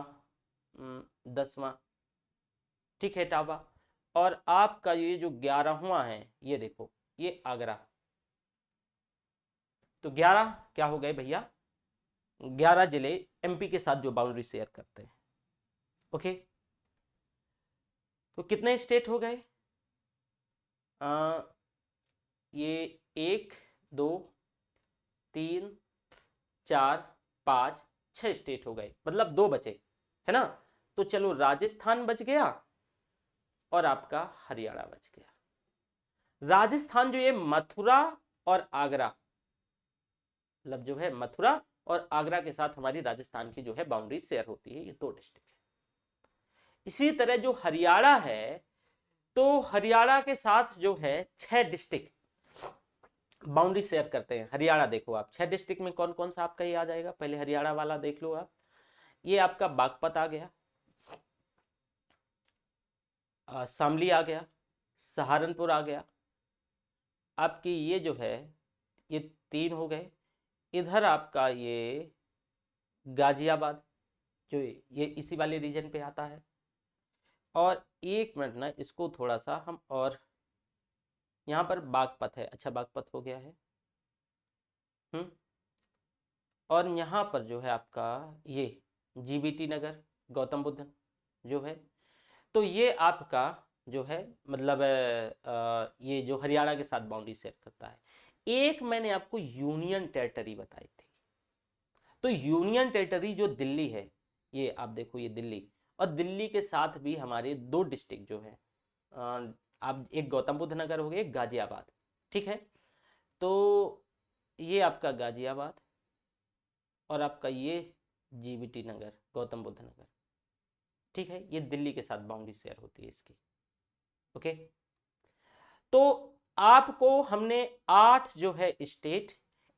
10वां, ठीक है इटावा, और आपका ये जो 11वां है ये देखो ये आगरा। तो 11 क्या हो गए भैया? 11 जिले एमपी के साथ जो बाउंड्री शेयर करते हैं। ओके, तो कितने स्टेट हो गए? ये 1 2 3 4 5 6 स्टेट हो गए, मतलब 2 बचे, है ना। तो चलो राजस्थान बच गया और आपका हरियाणा बच गया। राजस्थान जो ये मथुरा और आगरा, मतलब जो है मथुरा और आगरा के साथ हमारी राजस्थान की जो है बाउंड्री शेयर होती है, ये 2 डिस्ट्रिक्ट है। इसी तरह जो हरियाणा है, तो हरियाणा के साथ जो है 6 डिस्ट्रिक्ट बाउंड्री शेयर करते हैं। हरियाणा देखो आप, 6 डिस्ट्रिक्ट में कौन कौन सा आपका ये आ जाएगा, पहले हरियाणा वाला देख लो आप। ये आपका बागपत आ गया, शामली आ गया, सहारनपुर आ गया, आपकी ये जो है ये 3 हो गए। इधर आपका ये गाजियाबाद, जो ये इसी वाले रीजन पे आता है। और एक मिनट ना, इसको थोड़ा सा हम, और यहाँ पर बागपत है, अच्छा बागपत हो गया है। और यहाँ पर जो है आपका ये जीबीटी नगर, गौतम बुद्ध जो है, तो ये आपका जो है मतलब ये जो हरियाणा के साथ बाउंड्री शेयर करता है। एक मैंने आपको यूनियन टेरिटरी बताई थी, तो यूनियन टेरिटरी जो दिल्ली है, ये आप देखो ये दिल्ली, और दिल्ली के साथ भी हमारे 2 डिस्ट्रिक्ट जो है, आप एक गौतम बुद्ध नगर हो गया, एक गाजियाबाद, ठीक है। तो ये आपका गाजियाबाद और आपका ये जीबीटी नगर, गौतम बुद्ध नगर, ठीक है, ये दिल्ली के साथ बाउंड्री शेयर होती है इसकी। ओके, तो आपको हमने 8 जो है स्टेट,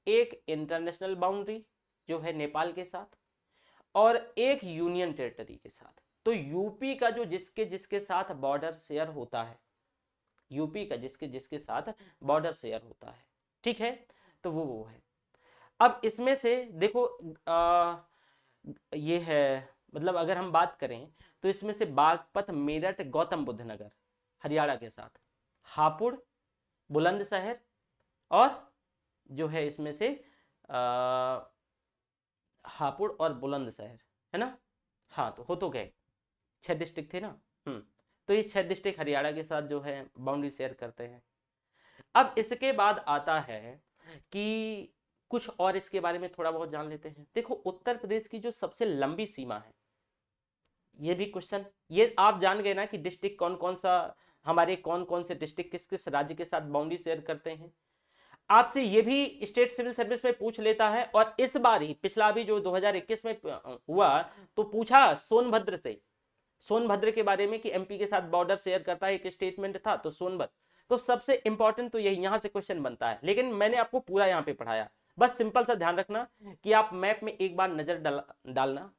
एक इंटरनेशनल बाउंड्री जो है नेपाल के साथ, और एक यूनियन टेरिटरी के साथ। तो यूपी का जो जिसके जिसके साथ बॉर्डर शेयर होता है, यूपी का जिसके जिसके साथ बॉर्डर शेयर होता है, ठीक है, तो वो है। अब इसमें से देखो ये है, मतलब अगर हम बात करें तो इसमें से बागपत, मेरठ, गौतम बुद्ध नगर हरियाणा के साथ, हापुड़, बुलंदशहर, और जो है इसमें से हापुड़ और बुलंदशहर, है ना। हाँ, तो हो तो गए, 6 डिस्ट्रिक्ट थे ना। तो ये 6 डिस्ट्रिक्ट हरियाणा के साथ जो है बाउंड्री शेयर करते हैं। अब इसके बाद आता है कि कुछ और इसके बारे में थोड़ा बहुत जान लेते हैं। देखो उत्तर प्रदेश की जो सबसे लंबी सीमा है, ये भी क्वेश्चन, ये आप जान गए ना कि डिस्ट्रिक्ट कौन कौन सा, हमारे कौन कौन से डिस्ट्रिक्ट किस किस राज्य के साथ बाउंड्री शेयर करते हैं। आपसे ये भी स्टेट सिविल सर्विस में पूछ लेता है, और इस बार ही पिछला भी जो 2021 में हुआ, तो पूछा सोनभद्र से, सोनभद्र के बारे में कि एमपी के साथ बॉर्डर शेयर करता है, एक स्टेटमेंट था तो सोनभद्र। तो सबसे इंपॉर्टेंट तो यही यहां से क्वेश्चन बनता है, लेकिन मैंने आपको पूरा यहां पे पढ़ाया। बस सिंपल सा ध्यान रखना कि आप मैप में एक बार नजर डालना,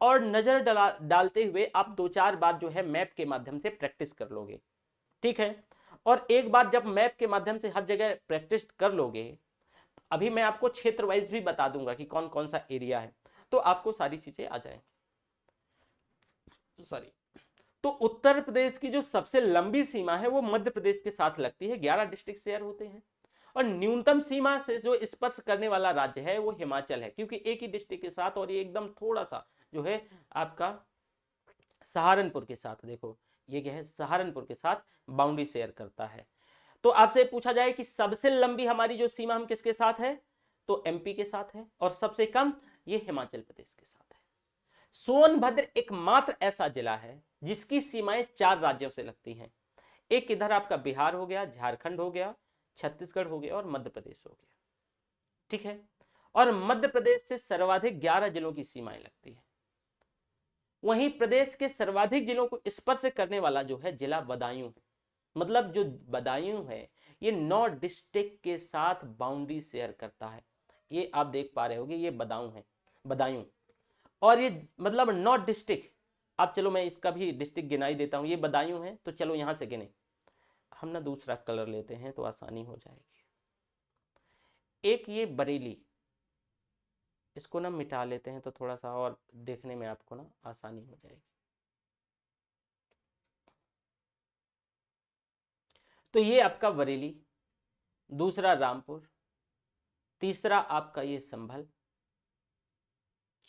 और नजर डालते हुए आप 2-4 बार जो है मैप के माध्यम से प्रैक्टिस कर लोगे, ठीक है। और एक बार जब मैप के माध्यम से हर जगह प्रैक्टिस कर लोगे, अभी मैं आपको क्षेत्र वाइज भी बता दूंगा कि कौन कौन सा एरिया है, तो आपको सारी चीजें आ जाएंगी। सॉरी, तो उत्तर प्रदेश की जो सबसे लंबी सीमा है वो मध्य प्रदेश के साथ लगती है, 11 डिस्ट्रिक्ट शेयर होते हैं। और न्यूनतम सीमा से जो स्पर्श करने वाला राज्य है वो हिमाचल है, क्योंकि एक ही डिस्ट्रिक्ट के साथ, और ये एकदम थोड़ा सा जो है आपका सहारनपुर के साथ, देखो ये क्या है, सहारनपुर के साथ बाउंड्री शेयर करता है। तो आपसे पूछा जाए कि सबसे लंबी हमारी जो सीमा हम किसके साथ है, तो एमपी के साथ है, और सबसे कम ये हिमाचल प्रदेश के साथ है। सोनभद्र एकमात्र ऐसा जिला है जिसकी सीमाएं 4 राज्यों से लगती हैं। एक इधर आपका बिहार हो गया, झारखंड हो गया, छत्तीसगढ़ हो गया, और मध्य प्रदेश हो गया, ठीक है। और मध्य प्रदेश से सर्वाधिक 11 जिलों की सीमाएं लगती है। वहीं प्रदेश के सर्वाधिक जिलों को स्पर्श करने वाला जो है जिला बदायूं है, मतलब जो बदायूं है ये 9 डिस्ट्रिक्ट के साथ बाउंड्री शेयर करता है। ये आप देख पा रहे होगे, ये बदायूं है, बदायूं, और ये मतलब 9 डिस्ट्रिक्ट। अब चलो मैं इसका भी डिस्ट्रिक्ट गिनाई देता हूं, ये बदायूं है, तो चलो यहां से गिने, हम ना दूसरा कलर लेते हैं तो आसानी हो जाएगी। एक ये बरेली, इसको ना मिटा लेते हैं तो थोड़ा सा और देखने में आपको ना आसानी हो जाएगी। तो ये आपका बरेली, दूसरा रामपुर, तीसरा आपका ये संभल,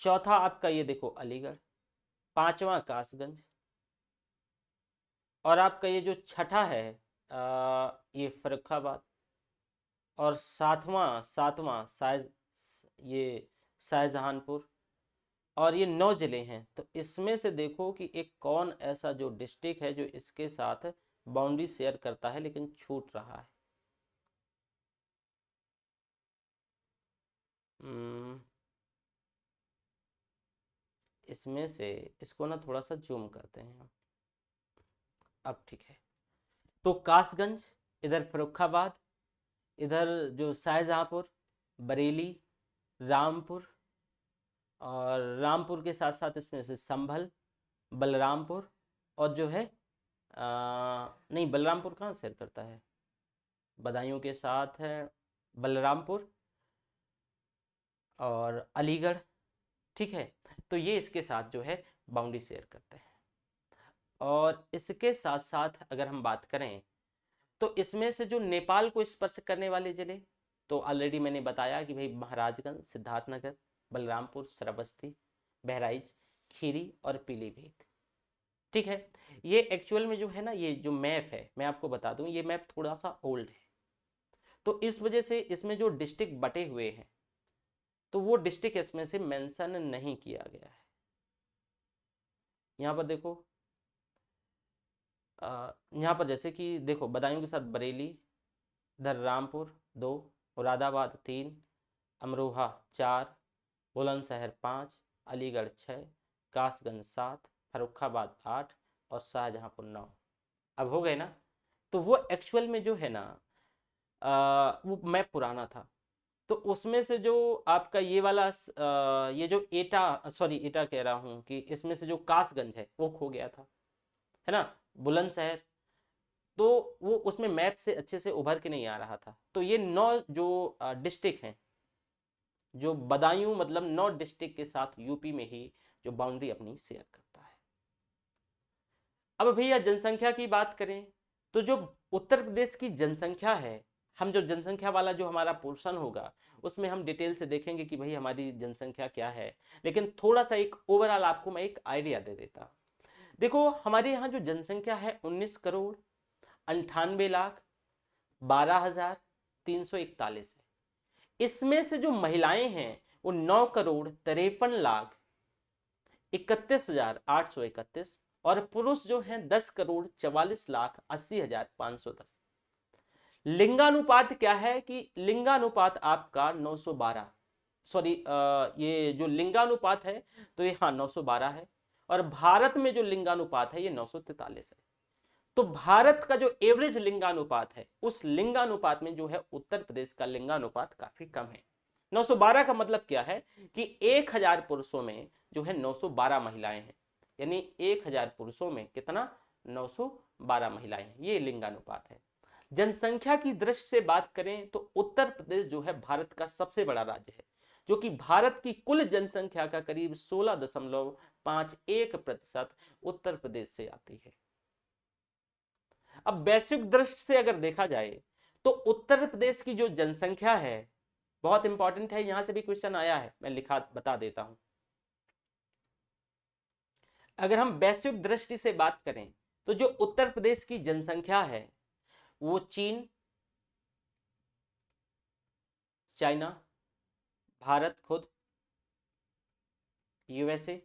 चौथा आपका ये देखो अलीगढ़, पांचवा कासगंज, और आपका ये जो छठा है ये फर्रुखाबाद, और सातवां सातवां ये शाहजहांपुर। और ये 9 जिले हैं। तो इसमें से देखो कि एक कौन ऐसा जो डिस्ट्रिक्ट है जो इसके साथ बाउंड्री शेयर करता है लेकिन छूट रहा है। हम्म, इसमें से इसको ना थोड़ा सा जूम करते हैं हम। अब ठीक है। तो कासगंज, इधर फर्रुखाबाद, इधर जो शाहजहांपुर, बरेली, रामपुर, और रामपुर के साथ साथ इसमें से संभल, बलरामपुर, और जो है नहीं, बलरामपुर कहाँ शेयर करता है, बदायूं के साथ है बलरामपुर और अलीगढ़। ठीक है, तो ये इसके साथ जो है बाउंड्री शेयर करते हैं। और इसके साथ साथ अगर हम बात करें तो इसमें से जो नेपाल को स्पर्श करने वाले जिले, तो ऑलरेडी मैंने बताया कि भाई महाराजगंज, सिद्धार्थनगर, बलरामपुर, श्रावस्ती, बहराइच, खीरी और पीलीभीत। ठीक है, ये एक्चुअल में जो है ना, ये जो मैप है मैं आपको बता दूं, ये मैप थोड़ा सा ओल्ड है, तो इस वजह से इसमें जो डिस्ट्रिक्ट बटे हुए हैं तो वो डिस्ट्रिक्ट इसमें से मेंशन नहीं किया गया है। यहाँ पर देखो, यहाँ पर जैसे कि देखो बदायूं के साथ बरेली, इधर रामपुर 2, मुरादाबाद 3, अमरोहा 4, बुलंदशहर 5, अलीगढ़ 6, कासगंज 7, फर्रुखाबाद 8 और शाहजहांपुर 9। अब हो गए ना। तो वो एक्चुअल में जो है ना वो मैप पुराना था, तो उसमें से जो आपका ये वाला ये जो एटा, सॉरी एटा कह रहा हूँ कि इसमें से जो कासगंज है वो खो गया था, है ना, बुलंदशहर, तो वो उसमें मैप से अच्छे से उभर के नहीं आ रहा था। तो ये 9 जो डिस्ट्रिक्ट हैं, जो बदायूं मतलब 9 डिस्ट्रिक्ट के साथ यूपी में ही जो बाउंड्री अपनी शेयर करता है। अब भैया जनसंख्या की बात करें तो जो उत्तर प्रदेश की जनसंख्या है, हम जो जनसंख्या वाला जो हमारा पोर्शन होगा उसमें हम डिटेल से देखेंगे कि भाई हमारी जनसंख्या क्या है, लेकिन थोड़ा सा एक ओवरऑल आपको मैं एक आइडिया दे देता। देखो हमारे यहाँ जो जनसंख्या है 19,98,12,341 है। इसमें से जो महिलाएं हैं वो 9,53,61,831, और पुरुष जो हैं 10,44,80,510। लिंगानुपात क्या है कि लिंगानुपात आपका 912, सॉरी ये जो लिंगानुपात है तो ये हाँ 912 है, और भारत में जो लिंगानुपात है ये 943 है। तो भारत का जो एवरेज लिंगानुपात है उस लिंगानुपात में जो है उत्तर प्रदेश का लिंगानुपात काफी कम है। 912 का मतलब क्या है कि 1000 पुरुषों में जो है 912 महिलाएं हैं, यानी 1000 पुरुषों में कितना, 912 महिलाएं हैं, ये लिंगानुपात है। जनसंख्या की दृष्टि से बात करें तो उत्तर प्रदेश जो है भारत का सबसे बड़ा राज्य है, जो कि भारत की कुल जनसंख्या का करीब 16.51% उत्तर प्रदेश से आती है। अब वैश्विक दृष्टि से अगर देखा जाए तो उत्तर प्रदेश की जो जनसंख्या है बहुत इंपॉर्टेंट है, यहां से भी क्वेश्चन आया है, मैं लिखा बता देता हूं। अगर हम वैश्विक दृष्टि से बात करें तो जो उत्तर प्रदेश की जनसंख्या है वो चीन, चाइना, भारत खुद, यूएसए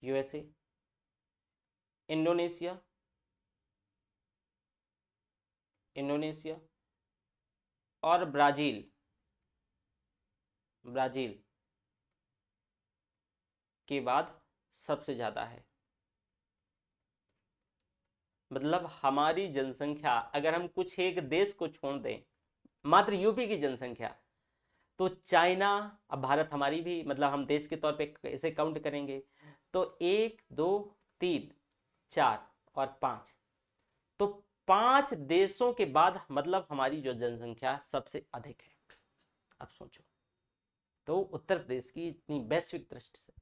यूएसए, इंडोनेशिया इंडोनेशिया, और ब्राजील ब्राजील के बाद सबसे ज्यादा है। मतलब हमारी जनसंख्या अगर हम कुछ एक देश को छोड़ दें, मात्र यूपी की जनसंख्या, तो चाइना, अब भारत हमारी भी मतलब हम देश के तौर पे इसे काउंट करेंगे तो 1 2 3 4 और 5, तो 5 देशों के बाद मतलब हमारी जो जनसंख्या सबसे अधिक है। अब सोचो, तो उत्तर प्रदेश की इतनी वैश्विक दृष्टि से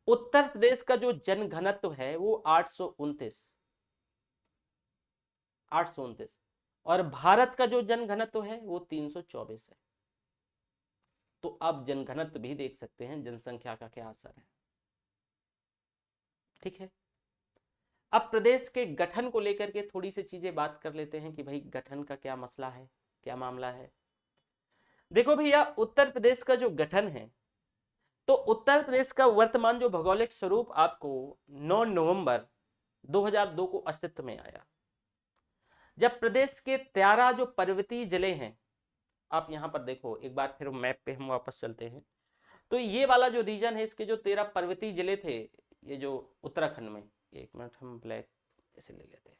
उत्तर प्रदेश का जो जनघनत्व है वो 829, और भारत का जो जनघनत्व है वो 324 है। तो आप जनघनत्व भी देख सकते हैं, जनसंख्या का क्या असर है। ठीक है, अब प्रदेश के गठन को लेकर के थोड़ी सी चीजें बात कर लेते हैं कि भाई गठन का क्या मसला है, क्या मामला है। देखो भैया, उत्तर प्रदेश का जो गठन है, तो उत्तर प्रदेश का वर्तमान जो भौगोलिक स्वरूप आपको 9 नवंबर 2002 को अस्तित्व में आया, जब प्रदेश के 13 जो पर्वतीय जिले हैं, आप यहां पर देखो एक बार फिर मैप पे हम वापस चलते हैं, तो ये वाला जो रीजन है, इसके जो 13 पर्वतीय जिले थे, ये जो उत्तराखंड में, एक मिनट हम ब्लैक ऐसे ले लेते हैं,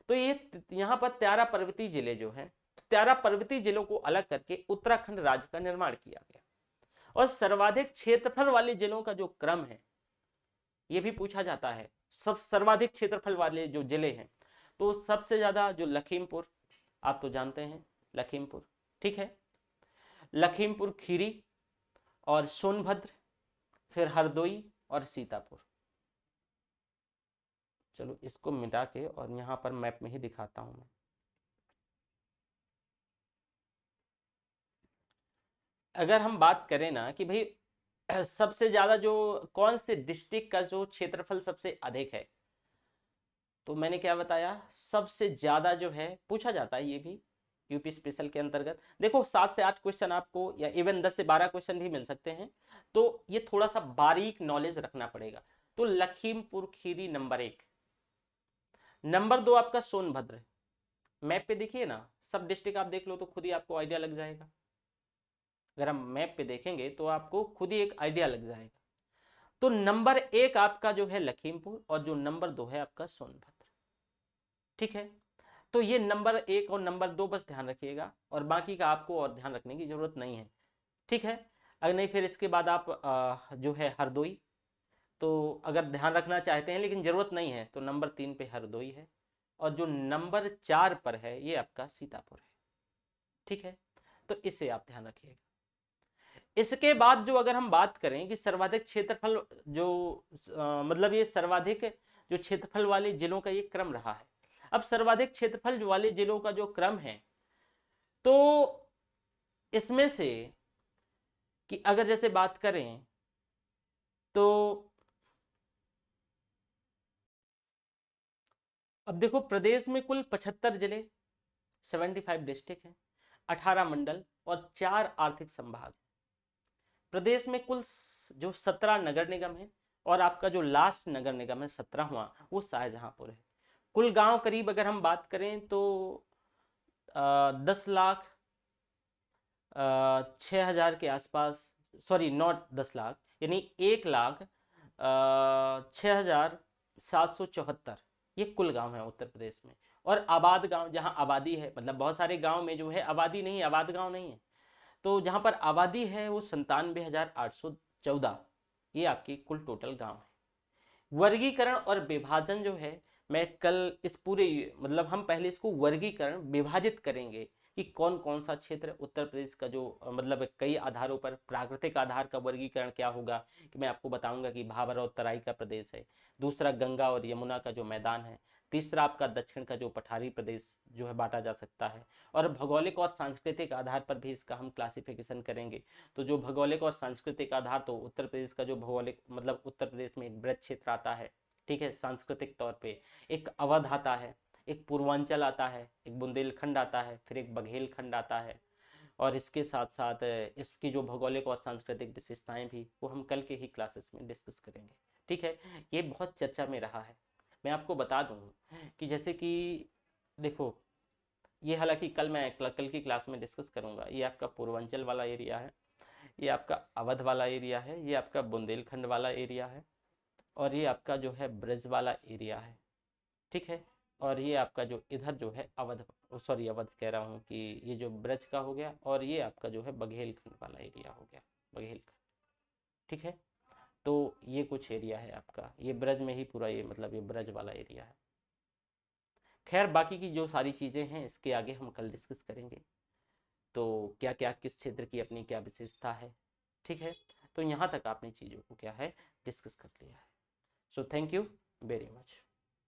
तो ये यहाँ पर 13 पर्वतीय जिले जो हैं, 13 पर्वतीय जिलों को अलग करके उत्तराखंड राज्य का निर्माण किया गया। और सर्वाधिक क्षेत्रफल वाले जिलों का जो क्रम है, ये भी पूछा जाता है, सब सर्वाधिक क्षेत्रफल वाले जो जिले हैं, तो सबसे ज्यादा जो लखीमपुर, आप तो जानते हैं लखीमपुर, ठीक है, लखीमपुर खीरी और सोनभद्र, फिर हरदोई और सीतापुर। चलो इसको मिटा के और यहां पर मैप में ही दिखाता हूं मैं। अगर हम बात करें ना कि भाई सबसे ज्यादा जो कौन से डिस्ट्रिक्ट का जो क्षेत्रफल सबसे अधिक है, तो मैंने क्या बताया, सबसे ज्यादा जो है पूछा जाता है, ये भी यूपी स्पेशल के अंतर्गत। देखो 7 से 8 क्वेश्चन आपको या इवन 10 से 12 क्वेश्चन भी मिल सकते हैं, तो ये थोड़ा सा बारीक नॉलेज रखना पड़ेगा। तो लखीमपुर खीरी नंबर 1, नंबर 2 आपका सोनभद्र। मैप पे देखिए ना, सब डिस्ट्रिक्ट आप देख लो तो खुद ही आपको आइडिया लग जाएगा। अगर हम मैप पे देखेंगे तो आपको खुद ही एक आइडिया लग जाएगा। तो नंबर 1 आपका जो है लखीमपुर और जो नंबर 2 है आपका सोनभद्र। ठीक है, तो ये नंबर 1 और नंबर 2 बस ध्यान रखिएगा, और बाकी का आपको और ध्यान रखने की जरूरत नहीं है। ठीक है, अगर नहीं फिर इसके बाद आप जो है हरदोई, तो अगर ध्यान रखना चाहते हैं लेकिन जरूरत नहीं है, तो नंबर 3 पे हरदोई है, और जो नंबर 4 पर है ये आपका सीतापुर है। ठीक है, तो इसे आप ध्यान रखिएगा। इसके बाद जो अगर हम बात करें कि सर्वाधिक क्षेत्रफल जो मतलब ये सर्वाधिक जो क्षेत्रफल वाले जिलों का ये क्रम रहा है। अब सर्वाधिक क्षेत्रफल वाले जिलों का जो क्रम है, तो इसमें से कि अगर जैसे बात करें तो अब देखो प्रदेश में कुल 75 जिले, 75 डिस्ट्रिक्ट हैं, 18 मंडल और 4 आर्थिक संभाग। प्रदेश में कुल जो 17 नगर निगम है, और आपका जो लास्ट नगर निगम है 17वां, वो शाहजहांपुर है। कुल गांव करीब अगर हम बात करें तो 10 लाख 6,000 के आसपास, सॉरी नॉट 10 लाख, यानी 1,06,774, ये कुल गांव है उत्तर प्रदेश में। और आबाद गांव, जहां आबादी है, मतलब बहुत सारे गांव में जो है आबादी नहीं, आबाद गांव नहीं है, तो जहां पर आबादी है वो 97,814, ये आपकी कुल टोटल गांव है। वर्गीकरण और विभाजन जो है, मैं कल इस पूरे, मतलब हम पहले इसको वर्गीकरण विभाजित करेंगे कि कौन कौन सा क्षेत्र उत्तर प्रदेश का जो मतलब कई आधारों पर, प्राकृतिक आधार का वर्गीकरण क्या होगा, कि मैं आपको बताऊंगा कि भाबर और तराई का प्रदेश है, दूसरा गंगा और यमुना का जो मैदान है, तीसरा आपका दक्षिण का जो पठारी प्रदेश जो है बांटा जा सकता है, और भौगोलिक और सांस्कृतिक आधार पर भी इसका हम क्लासिफिकेशन करेंगे। तो जो भौगोलिक और सांस्कृतिक आधार, तो उत्तर प्रदेश का जो भौगोलिक मतलब उत्तर प्रदेश में एक ब्रज क्षेत्र आता है, ठीक है, सांस्कृतिक तौर पे एक अवध आता है, एक पूर्वांचल आता है, एक बुंदेलखंड आता है, फिर एक बघेलखंड आता है, और इसके साथ साथ इसकी जो भौगोलिक और सांस्कृतिक विशेषताएं भी, वो हम कल के ही क्लासेस में डिस्कस करेंगे। ठीक है, ये बहुत चर्चा में रहा है। मैं आपको बता दूं कि जैसे कि देखो, ये हालांकि कल मैं कल की क्लास में डिस्कस करूंगा, ये आपका पूर्वांचल वाला एरिया है, ये आपका अवध वाला एरिया है, ये आपका बुंदेलखंड वाला एरिया है, और ये आपका जो है ब्रज वाला एरिया है। ठीक है, और ये आपका जो इधर जो है अवध, सॉरी अवध कह रहा हूँ कि ये जो ब्रज का हो गया, और ये आपका जो है बघेलखंड वाला एरिया हो गया, बघेलखंड। ठीक है, तो ये कुछ एरिया है आपका, ये ब्रज में ही पूरा, ये मतलब ये ब्रज वाला एरिया है। खैर बाकी की जो सारी चीज़ें हैं इसके आगे हम कल डिस्कस करेंगे, तो क्या क्या किस क्षेत्र की अपनी क्या विशेषता है। ठीक है, तो यहाँ तक आपने चीज़ों को क्या है डिस्कस कर लिया है। So thank you very much.